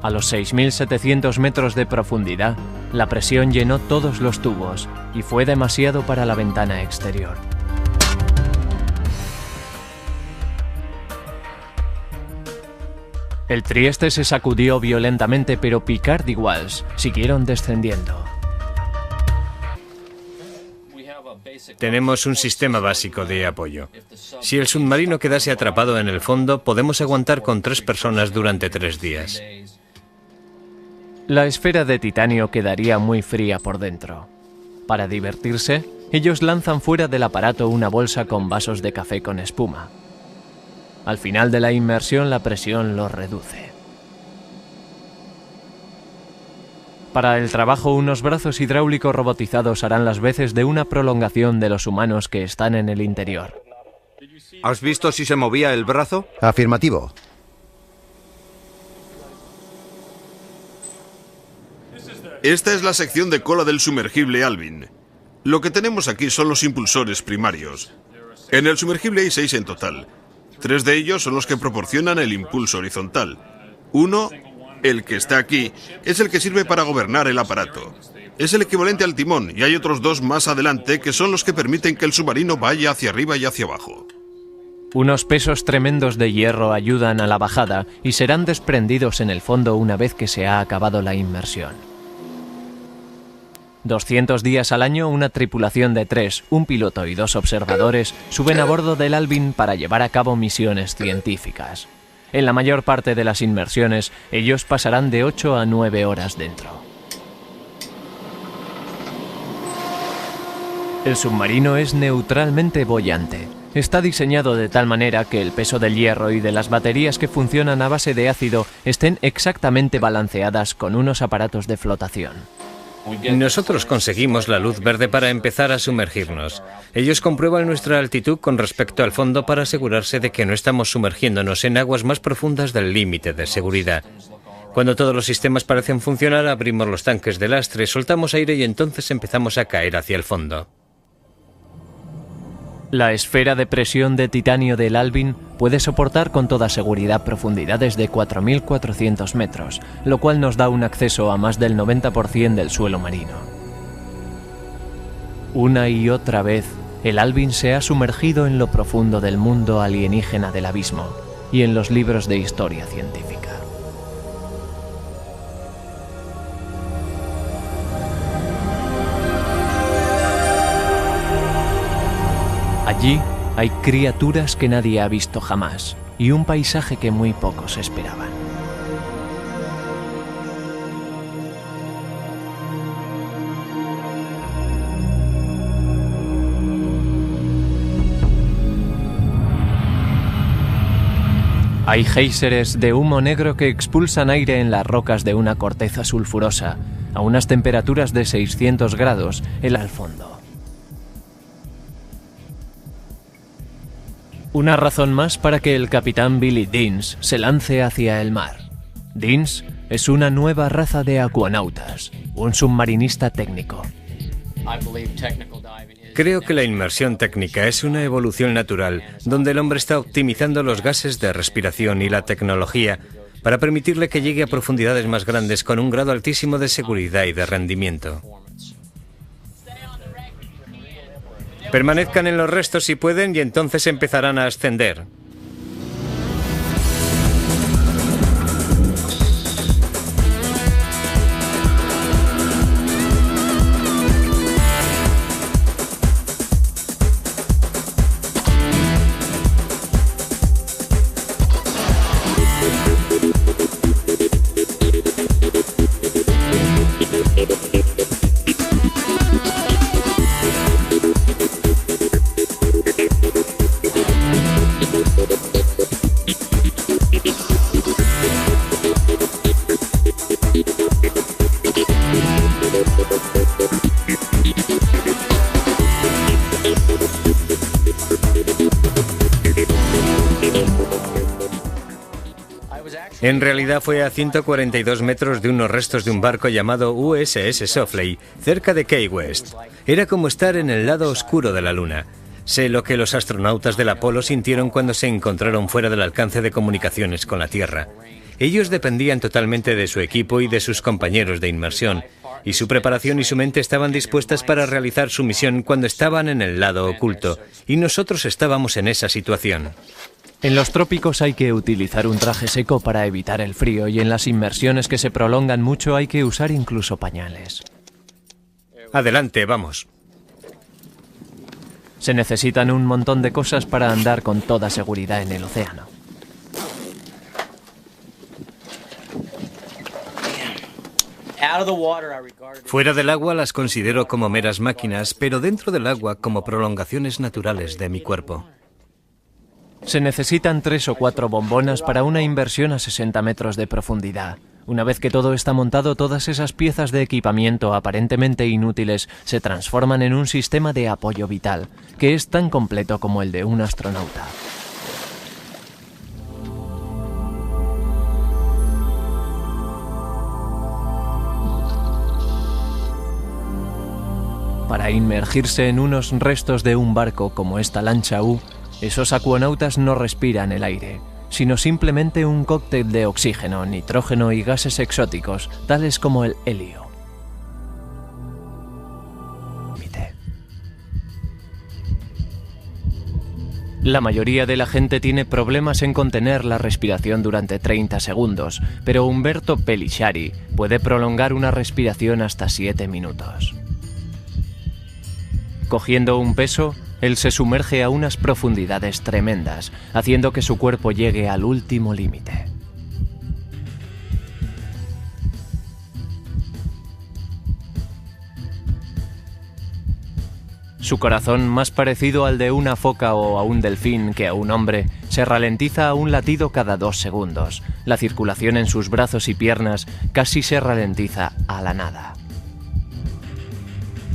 A los 6.700 metros de profundidad, la presión llenó todos los tubos y fue demasiado para la ventana exterior. El Trieste se sacudió violentamente, pero Picard y Walsh siguieron descendiendo. Tenemos un sistema básico de apoyo. Si el submarino quedase atrapado en el fondo, podemos aguantar con 3 personas durante 3 días. La esfera de titanio quedaría muy fría por dentro. Para divertirse, ellos lanzan fuera del aparato una bolsa con vasos de café con espuma. Al final de la inmersión, la presión los reduce. Para el trabajo, unos brazos hidráulicos robotizados harán las veces de una prolongación de los humanos que están en el interior. ¿Has visto si se movía el brazo? Afirmativo. Esta es la sección de cola del sumergible Alvin. Lo que tenemos aquí son los impulsores primarios. En el sumergible hay 6 en total. 3 de ellos son los que proporcionan el impulso horizontal. Uno, el que está aquí, es el que sirve para gobernar el aparato. Es el equivalente al timón y hay otros 2 más adelante que son los que permiten que el submarino vaya hacia arriba y hacia abajo. Unos pesos tremendos de hierro ayudan a la bajada y serán desprendidos en el fondo una vez que se ha acabado la inmersión. 200 días al año, una tripulación de 3, un piloto y 2 observadores, suben a bordo del Alvin para llevar a cabo misiones científicas. En la mayor parte de las inmersiones, ellos pasarán de 8 a 9 horas dentro. El submarino es neutralmente boyante. Está diseñado de tal manera que el peso del hierro y de las baterías que funcionan a base de ácido estén exactamente balanceadas con unos aparatos de flotación. Nosotros conseguimos la luz verde para empezar a sumergirnos. Ellos comprueban nuestra altitud con respecto al fondo para asegurarse de que no estamos sumergiéndonos en aguas más profundas del límite de seguridad. Cuando todos los sistemas parecen funcionar, abrimos los tanques de lastre, soltamos aire y entonces empezamos a caer hacia el fondo. La esfera de presión de titanio del Alvin puede soportar con toda seguridad profundidades de 4.400 metros, lo cual nos da un acceso a más del 90% del suelo marino. Una y otra vez, el Alvin se ha sumergido en lo profundo del mundo alienígena del abismo y en los libros de historia científica. Allí hay criaturas que nadie ha visto jamás y un paisaje que muy pocos esperaban. Hay géiseres de humo negro que expulsan aire en las rocas de una corteza sulfurosa a unas temperaturas de 600 grados al fondo. Una razón más para que el capitán Billy Deans se lance hacia el mar. Deans es una nueva raza de acuanautas, un submarinista técnico. Creo que la inmersión técnica es una evolución natural, donde el hombre está optimizando los gases de respiración y la tecnología para permitirle que llegue a profundidades más grandes con un grado altísimo de seguridad y de rendimiento. Permanezcan en los restos si pueden y entonces empezarán a ascender. En realidad fue a 142 metros de unos restos de un barco llamado USS Sofley, cerca de Key West. Era como estar en el lado oscuro de la Luna. Sé lo que los astronautas del Apolo sintieron cuando se encontraron fuera del alcance de comunicaciones con la Tierra. Ellos dependían totalmente de su equipo y de sus compañeros de inmersión, y su preparación y su mente estaban dispuestas para realizar su misión cuando estaban en el lado oculto, y nosotros estábamos en esa situación. En los trópicos hay que utilizar un traje seco para evitar el frío y en las inmersiones que se prolongan mucho hay que usar incluso pañales. Adelante, vamos. Se necesitan un montón de cosas para andar con toda seguridad en el océano. Fuera del agua las considero como meras máquinas, pero dentro del agua como prolongaciones naturales de mi cuerpo. Se necesitan 3 o 4 bombonas para una inversión a 60 metros de profundidad. Una vez que todo está montado, todas esas piezas de equipamiento aparentemente inútiles se transforman en un sistema de apoyo vital, que es tan completo como el de un astronauta. Para inmergirse en unos restos de un barco como esta lancha U, esos acuanautas no respiran el aire, sino simplemente un cóctel de oxígeno, nitrógeno y gases exóticos, tales como el helio. La mayoría de la gente tiene problemas en contener la respiración durante 30 segundos, pero Umberto Pellicciari puede prolongar una respiración hasta 7 minutos. Cogiendo un peso, él se sumerge a unas profundidades tremendas, haciendo que su cuerpo llegue al último límite. Su corazón, más parecido al de una foca o a un delfín que a un hombre, se ralentiza a un latido cada 2 segundos. La circulación en sus brazos y piernas casi se ralentiza a la nada.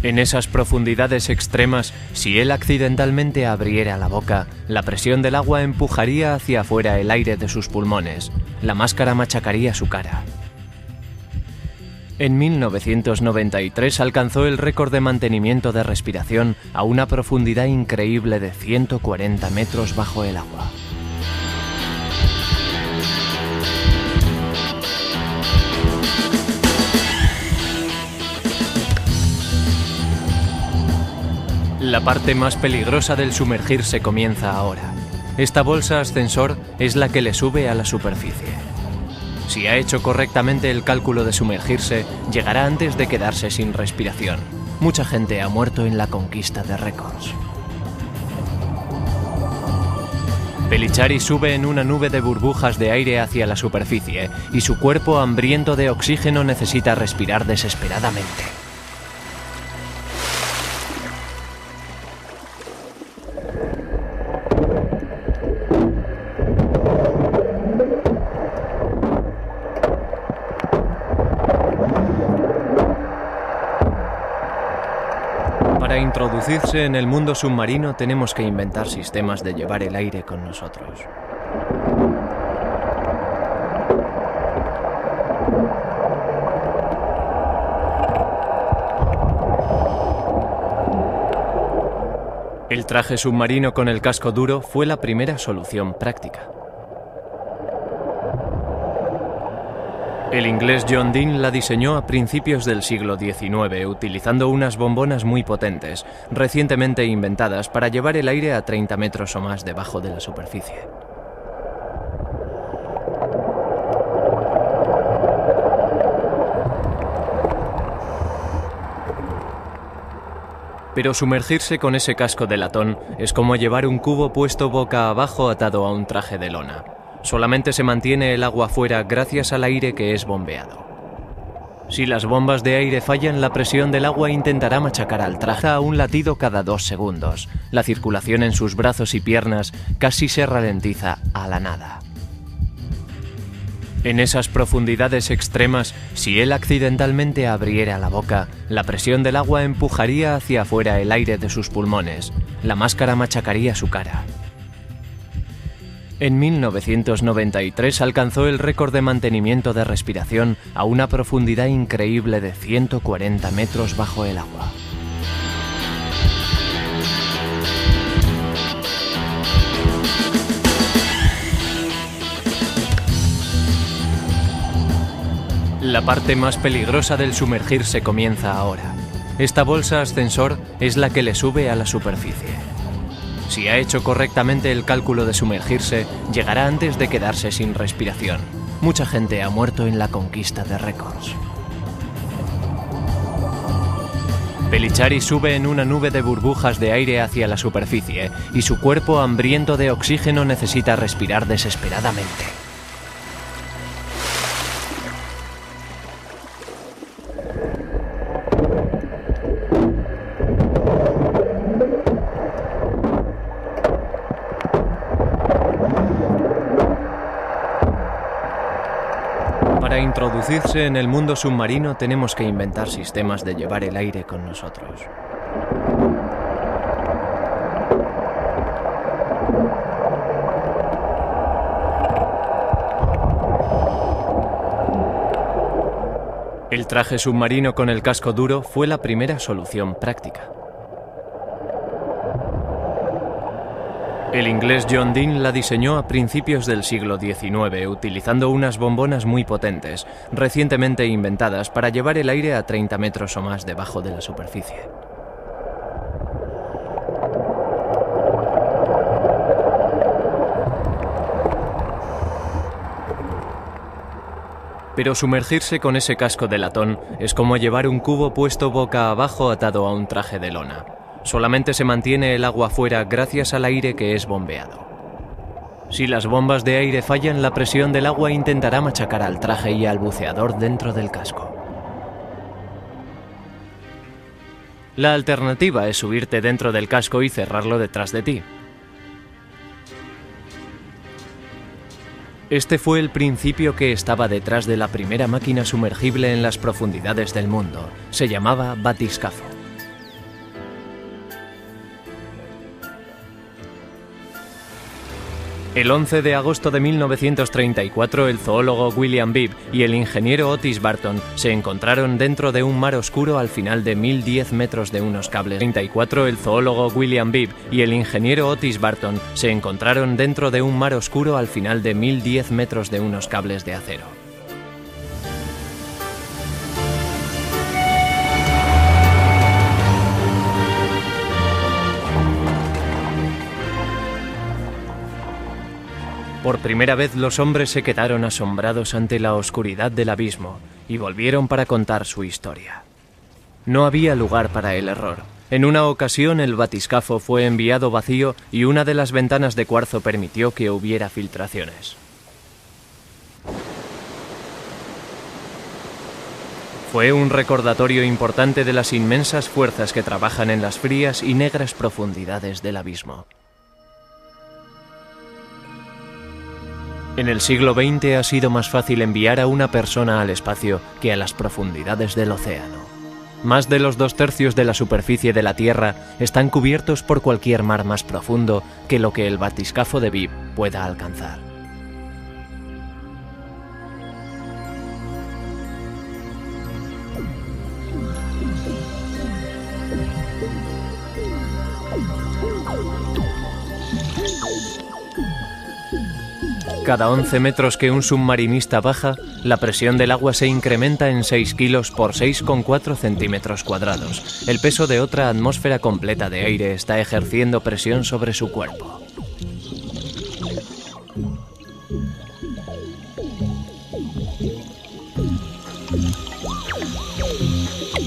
En esas profundidades extremas, si él accidentalmente abriera la boca, la presión del agua empujaría hacia afuera el aire de sus pulmones. La máscara machacaría su cara. En 1993 alcanzó el récord de mantenimiento de respiración a una profundidad increíble de 140 metros bajo el agua. La parte más peligrosa del sumergirse comienza ahora. Esta bolsa ascensor es la que le sube a la superficie. Si ha hecho correctamente el cálculo de sumergirse, llegará antes de quedarse sin respiración. Mucha gente ha muerto en la conquista de récords. Pelichari sube en una nube de burbujas de aire hacia la superficie y su cuerpo hambriento de oxígeno necesita respirar desesperadamente. Para introducirse en el mundo submarino tenemos que inventar sistemas de llevar el aire con nosotros. El traje submarino con el casco duro fue la primera solución práctica. El inglés John Dean la diseñó a principios del siglo XIX utilizando unas bombonas muy potentes, recientemente inventadas para llevar el aire a 30 metros o más debajo de la superficie. Pero sumergirse con ese casco de latón es como llevar un cubo puesto boca abajo atado a un traje de lona. Solamente se mantiene el agua fuera gracias al aire que es bombeado. Si las bombas de aire fallan, la presión del agua intentará machacar al traje a un latido cada 2 segundos. La circulación en sus brazos y piernas casi se ralentiza a la nada. En esas profundidades extremas, si él accidentalmente abriera la boca, la presión del agua empujaría hacia afuera el aire de sus pulmones. La máscara machacaría su cara. En 1993 alcanzó el récord de mantenimiento de respiración a una profundidad increíble de 140 metros bajo el agua. La parte más peligrosa del sumergirse comienza ahora. Esta bolsa ascensor es la que le sube a la superficie. Si ha hecho correctamente el cálculo de sumergirse, llegará antes de quedarse sin respiración. Mucha gente ha muerto en la conquista de récords. Pelichari sube en una nube de burbujas de aire hacia la superficie y su cuerpo hambriento de oxígeno necesita respirar desesperadamente. Para introducirse en el mundo submarino tenemos que inventar sistemas de llevar el aire con nosotros. El traje submarino con el casco duro fue la primera solución práctica. El inglés John Dean la diseñó a principios del siglo XIX utilizando unas bombonas muy potentes, recientemente inventadas para llevar el aire a 30 metros o más debajo de la superficie. Pero sumergirse con ese casco de latón es como llevar un cubo puesto boca abajo atado a un traje de lona. Solamente se mantiene el agua fuera gracias al aire que es bombeado. Si las bombas de aire fallan, la presión del agua intentará machacar al traje y al buceador dentro del casco. La alternativa es subirte dentro del casco y cerrarlo detrás de ti. Este fue el principio que estaba detrás de la primera máquina sumergible en las profundidades del mundo. Se llamaba batiscafo. El 11 de agosto de 1934, el zoólogo William Bibb y el ingeniero Otis Barton se encontraron dentro de un mar oscuro al final de 1010 metros de unos cables. El 34, el zoólogo William Bibb y el ingeniero Otis Barton se encontraron dentro de un mar oscuro al final de 1010 metros de unos cables de acero. Por primera vez los hombres se quedaron asombrados ante la oscuridad del abismo y volvieron para contar su historia. No había lugar para el error. En una ocasión el batiscafo fue enviado vacío y una de las ventanas de cuarzo permitió que hubiera filtraciones. Fue un recordatorio importante de las inmensas fuerzas que trabajan en las frías y negras profundidades del abismo. En el siglo XX ha sido más fácil enviar a una persona al espacio que a las profundidades del océano. Más de los 2/3 de la superficie de la Tierra están cubiertos por cualquier mar más profundo que lo que el batiscafo de Bibb pueda alcanzar. Cada 11 metros que un submarinista baja, la presión del agua se incrementa en 6 kilos por 6,4 centímetros cuadrados. El peso de otra atmósfera completa de aire está ejerciendo presión sobre su cuerpo.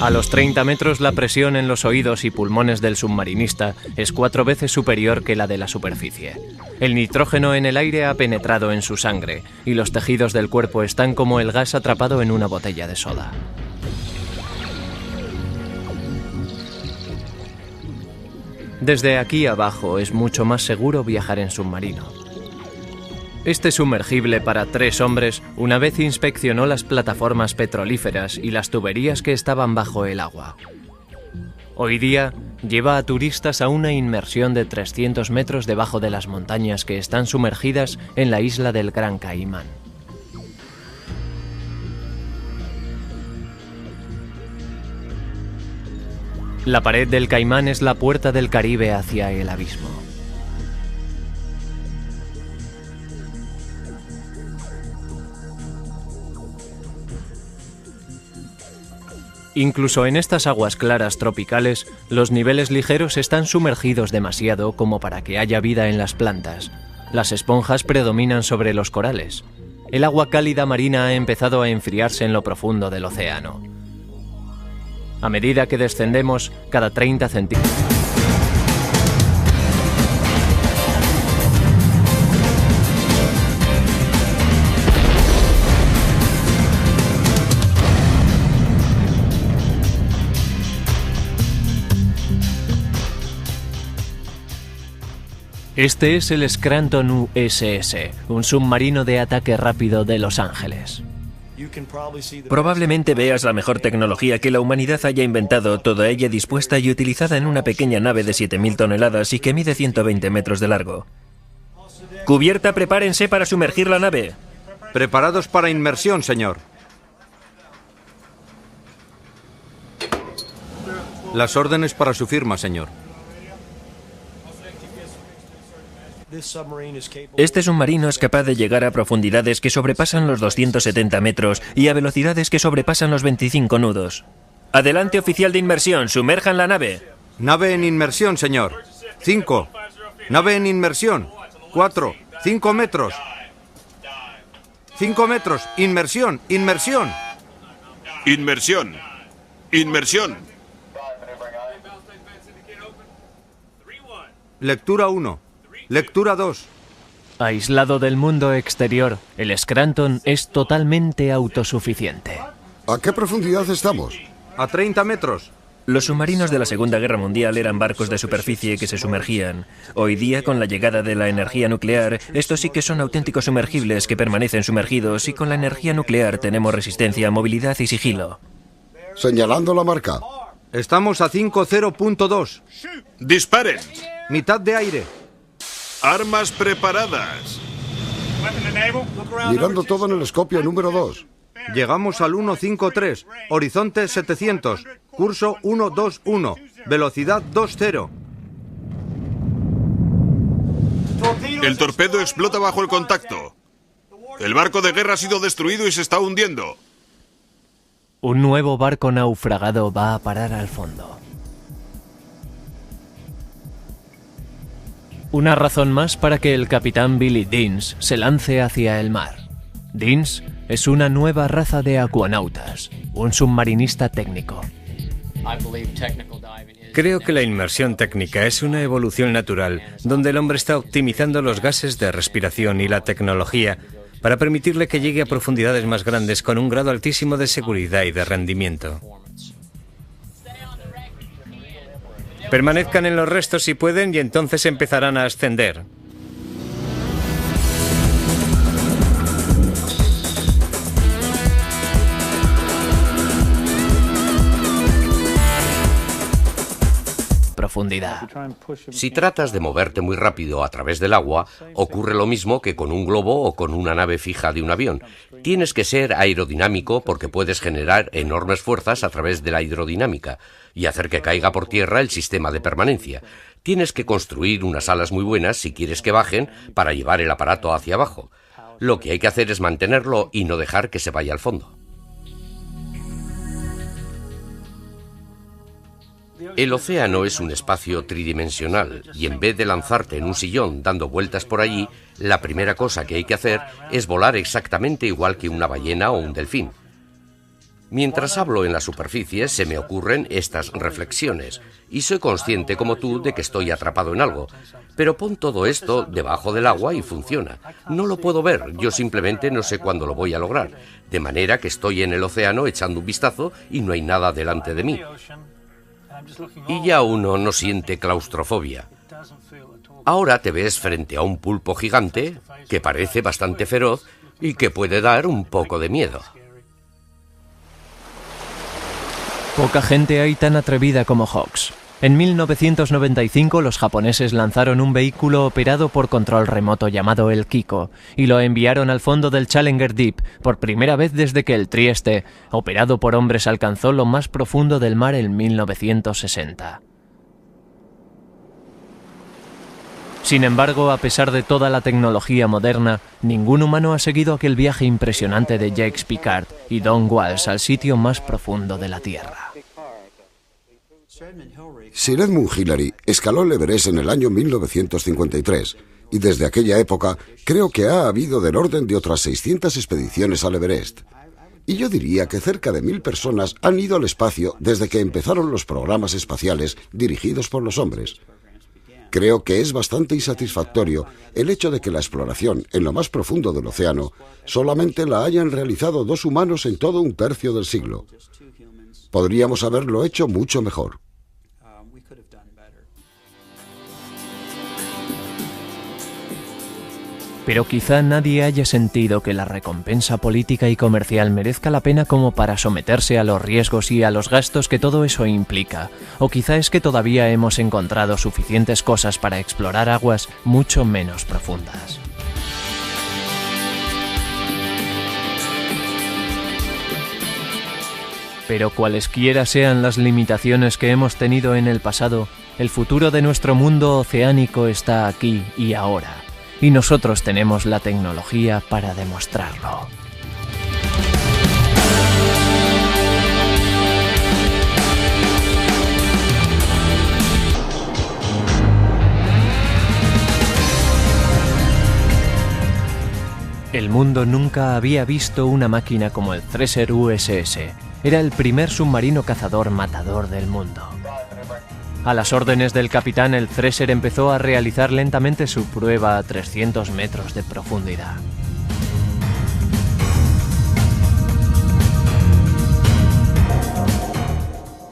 A los 30 metros la presión en los oídos y pulmones del submarinista es 4 veces superior que la de la superficie. El nitrógeno en el aire ha penetrado en su sangre y los tejidos del cuerpo están como el gas atrapado en una botella de soda. Desde aquí abajo es mucho más seguro viajar en submarino. Este sumergible para 3 hombres una vez inspeccionó las plataformas petrolíferas y las tuberías que estaban bajo el agua. Hoy día lleva a turistas a una inmersión de 300 metros debajo de las montañas que están sumergidas en la isla del Gran Caimán. La pared del Caimán es la puerta del Caribe hacia el abismo. Incluso en estas aguas claras tropicales, los niveles ligeros están sumergidos demasiado como para que haya vida en las plantas. Las esponjas predominan sobre los corales. El agua cálida marina ha empezado a enfriarse en lo profundo del océano. A medida que descendemos, cada 30 centímetros... Este es el Scranton USS, un submarino de ataque rápido de Los Ángeles. Probablemente veas la mejor tecnología que la humanidad haya inventado, toda ella dispuesta y utilizada en una pequeña nave de 7.000 toneladas y que mide 120 metros de largo. Cubierta, prepárense para sumergir la nave. Preparados para inmersión, señor. Las órdenes para su firma, señor. Este submarino es capaz de llegar a profundidades que sobrepasan los 270 metros y a velocidades que sobrepasan los 25 nudos. Adelante, oficial de inmersión, sumerjan la nave. Nave en inmersión, señor. 5. Nave en inmersión. 4. 5 metros. 5 metros. Inmersión. Inmersión. Inmersión. Inmersión. Lectura 1. Lectura 2. Aislado del mundo exterior, el Scranton es totalmente autosuficiente. ¿A qué profundidad estamos? A 30 metros. Los submarinos de la Segunda Guerra Mundial eran barcos de superficie que se sumergían. Hoy día, con la llegada de la energía nuclear, estos sí que son auténticos sumergibles que permanecen sumergidos y con la energía nuclear tenemos resistencia, movilidad y sigilo. Señalando la marca. Estamos a 50.2. ¡Disparen! Mitad de aire. Armas preparadas. Mirando todo en el escopio número 2. Llegamos al 153, horizonte 700, curso 121, velocidad 20. El torpedo explota bajo el contacto. El barco de guerra ha sido destruido y se está hundiendo. Un nuevo barco naufragado va a parar al fondo. Una razón más para que el capitán Billy Deans se lance hacia el mar. Deans es una nueva raza de acuanautas, un submarinista técnico. Creo que la inmersión técnica es una evolución natural, donde el hombre está optimizando los gases de respiración y la tecnología para permitirle que llegue a profundidades más grandes con un grado altísimo de seguridad y de rendimiento. Permanezcan en los restos si pueden y entonces empezarán a ascender. Profundidad. Si tratas de moverte muy rápido a través del agua, ocurre lo mismo que con un globo o con una nave fija de un avión. Tienes que ser aerodinámico porque puedes generar enormes fuerzas a través de la hidrodinámica y hacer que caiga por tierra el sistema de permanencia. Tienes que construir unas alas muy buenas si quieres que bajen para llevar el aparato hacia abajo. Lo que hay que hacer es mantenerlo y no dejar que se vaya al fondo. El océano es un espacio tridimensional y en vez de lanzarte en un sillón dando vueltas por allí, la primera cosa que hay que hacer es volar exactamente igual que una ballena o un delfín. Mientras hablo en la superficie se me ocurren estas reflexiones y soy consciente como tú de que estoy atrapado en algo, pero pon todo esto debajo del agua y funciona. No lo puedo ver, yo simplemente no sé cuándo lo voy a lograr, de manera que estoy en el océano echando un vistazo y no hay nada delante de mí. Y ya uno no siente claustrofobia. Ahora te ves frente a un pulpo gigante que parece bastante feroz y que puede dar un poco de miedo. Poca gente hay tan atrevida como Hawks. En 1995 los japoneses lanzaron un vehículo operado por control remoto llamado el Kiko y lo enviaron al fondo del Challenger Deep por primera vez desde que el Trieste, operado por hombres, alcanzó lo más profundo del mar en 1960. Sin embargo, a pesar de toda la tecnología moderna, ningún humano ha seguido aquel viaje impresionante de Jacques Piccard y Don Walsh al sitio más profundo de la Tierra. Sir Edmund Hillary escaló el Everest en el año 1953 y desde aquella época creo que ha habido del orden de otras 600 expediciones al Everest. Y yo diría que cerca de 1000 personas han ido al espacio desde que empezaron los programas espaciales dirigidos por los hombres. Creo que es bastante insatisfactorio el hecho de que la exploración en lo más profundo del océano solamente la hayan realizado 2 humanos en todo un tercio del siglo. Podríamos haberlo hecho mucho mejor. Pero quizá nadie haya sentido que la recompensa política y comercial merezca la pena como para someterse a los riesgos y a los gastos que todo eso implica. O quizá es que todavía hemos encontrado suficientes cosas para explorar aguas mucho menos profundas. Pero cualesquiera sean las limitaciones que hemos tenido en el pasado, el futuro de nuestro mundo oceánico está aquí y ahora. Y nosotros tenemos la tecnología para demostrarlo. El mundo nunca había visto una máquina como el Thresher USS. Era el primer submarino cazador matador del mundo. A las órdenes del capitán, el Thresher empezó a realizar lentamente su prueba a 300 metros de profundidad.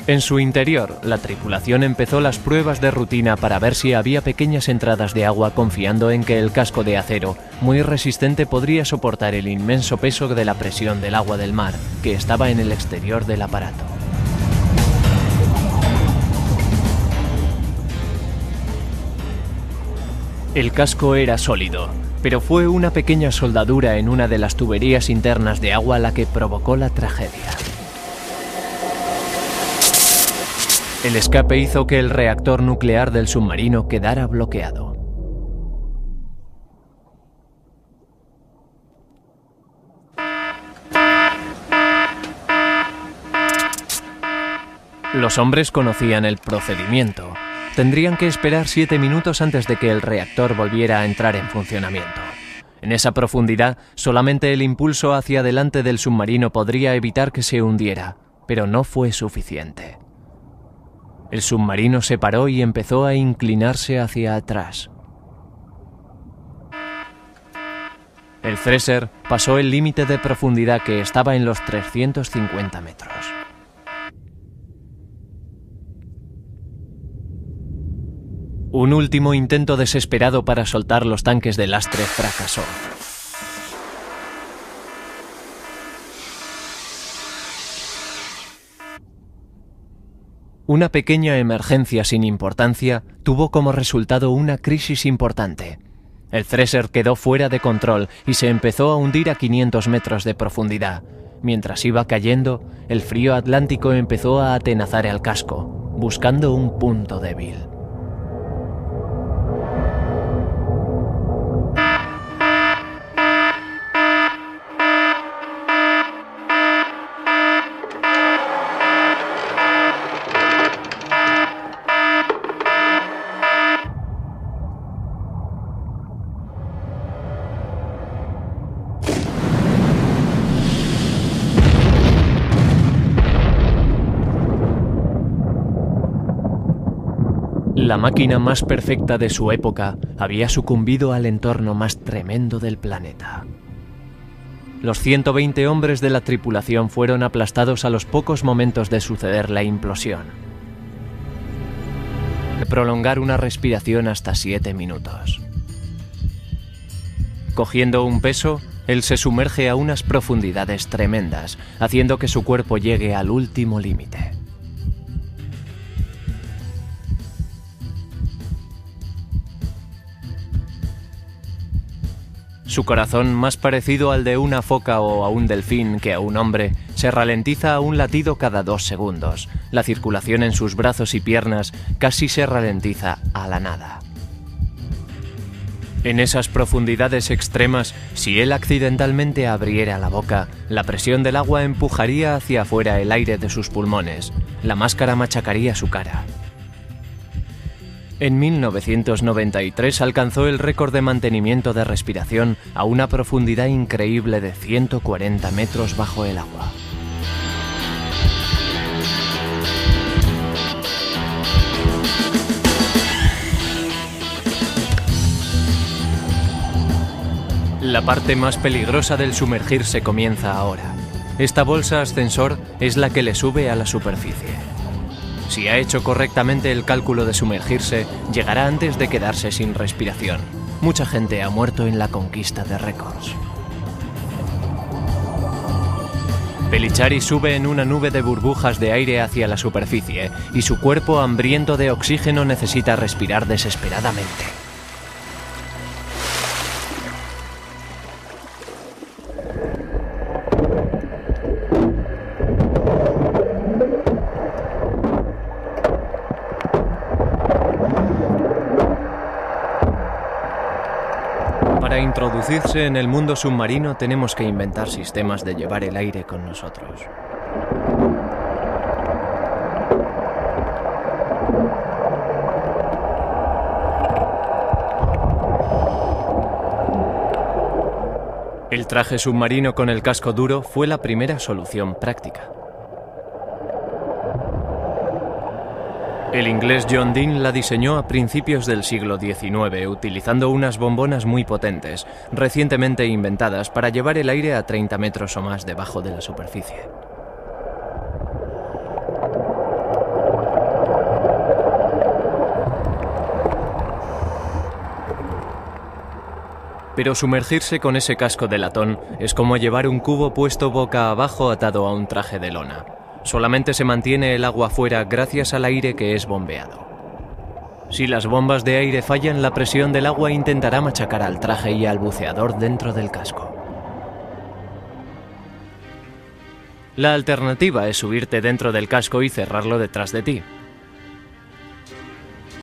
En su interior, la tripulación empezó las pruebas de rutina para ver si había pequeñas entradas de agua, confiando en que el casco de acero, muy resistente, podría soportar el inmenso peso de la presión del agua del mar, que estaba en el exterior del aparato. El casco era sólido, pero fue una pequeña soldadura en una de las tuberías internas de agua la que provocó la tragedia. El escape hizo que el reactor nuclear del submarino quedara bloqueado. Los hombres conocían el procedimiento. Tendrían que esperar 7 minutos antes de que el reactor volviera a entrar en funcionamiento. En esa profundidad, solamente el impulso hacia adelante del submarino podría evitar que se hundiera, pero no fue suficiente. El submarino se paró y empezó a inclinarse hacia atrás. El Thresher pasó el límite de profundidad que estaba en los 350 metros. Un último intento desesperado para soltar los tanques de lastre fracasó. Una pequeña emergencia sin importancia tuvo como resultado una crisis importante. El Thresher quedó fuera de control y se empezó a hundir a 500 metros de profundidad. Mientras iba cayendo, el frío atlántico empezó a atenazar el casco, buscando un punto débil. La máquina más perfecta de su época había sucumbido al entorno más tremendo del planeta. Los 120 hombres de la tripulación fueron aplastados a los pocos momentos de suceder la implosión. De prolongar una respiración hasta 7 minutos. Cogiendo un peso, él se sumerge a unas profundidades tremendas, haciendo que su cuerpo llegue al último límite. Su corazón, más parecido al de una foca o a un delfín que a un hombre, se ralentiza a un latido cada 2 segundos. La circulación en sus brazos y piernas casi se ralentiza a la nada. En esas profundidades extremas, si él accidentalmente abriera la boca, la presión del agua empujaría hacia afuera el aire de sus pulmones. La máscara machacaría su cara. En 1993 alcanzó el récord de mantenimiento de respiración a una profundidad increíble de 140 metros bajo el agua. La parte más peligrosa del sumergirse comienza ahora. Esta bolsa ascensor es la que le sube a la superficie. Si ha hecho correctamente el cálculo de sumergirse, llegará antes de quedarse sin respiración. Mucha gente ha muerto en la conquista de récords. Pelichari sube en una nube de burbujas de aire hacia la superficie y su cuerpo hambriento de oxígeno necesita respirar desesperadamente. Para introducirse en el mundo submarino tenemos que inventar sistemas de llevar el aire con nosotros. El traje submarino con el casco duro fue la primera solución práctica. El inglés John Dean la diseñó a principios del siglo XIX, utilizando unas bombonas muy potentes, recientemente inventadas para llevar el aire a 30 metros o más debajo de la superficie. Pero sumergirse con ese casco de latón es como llevar un cubo puesto boca abajo atado a un traje de lona. Solamente se mantiene el agua fuera gracias al aire que es bombeado. Si las bombas de aire fallan, la presión del agua intentará machacar al traje y al buceador dentro del casco. La alternativa es subirte dentro del casco y cerrarlo detrás de ti.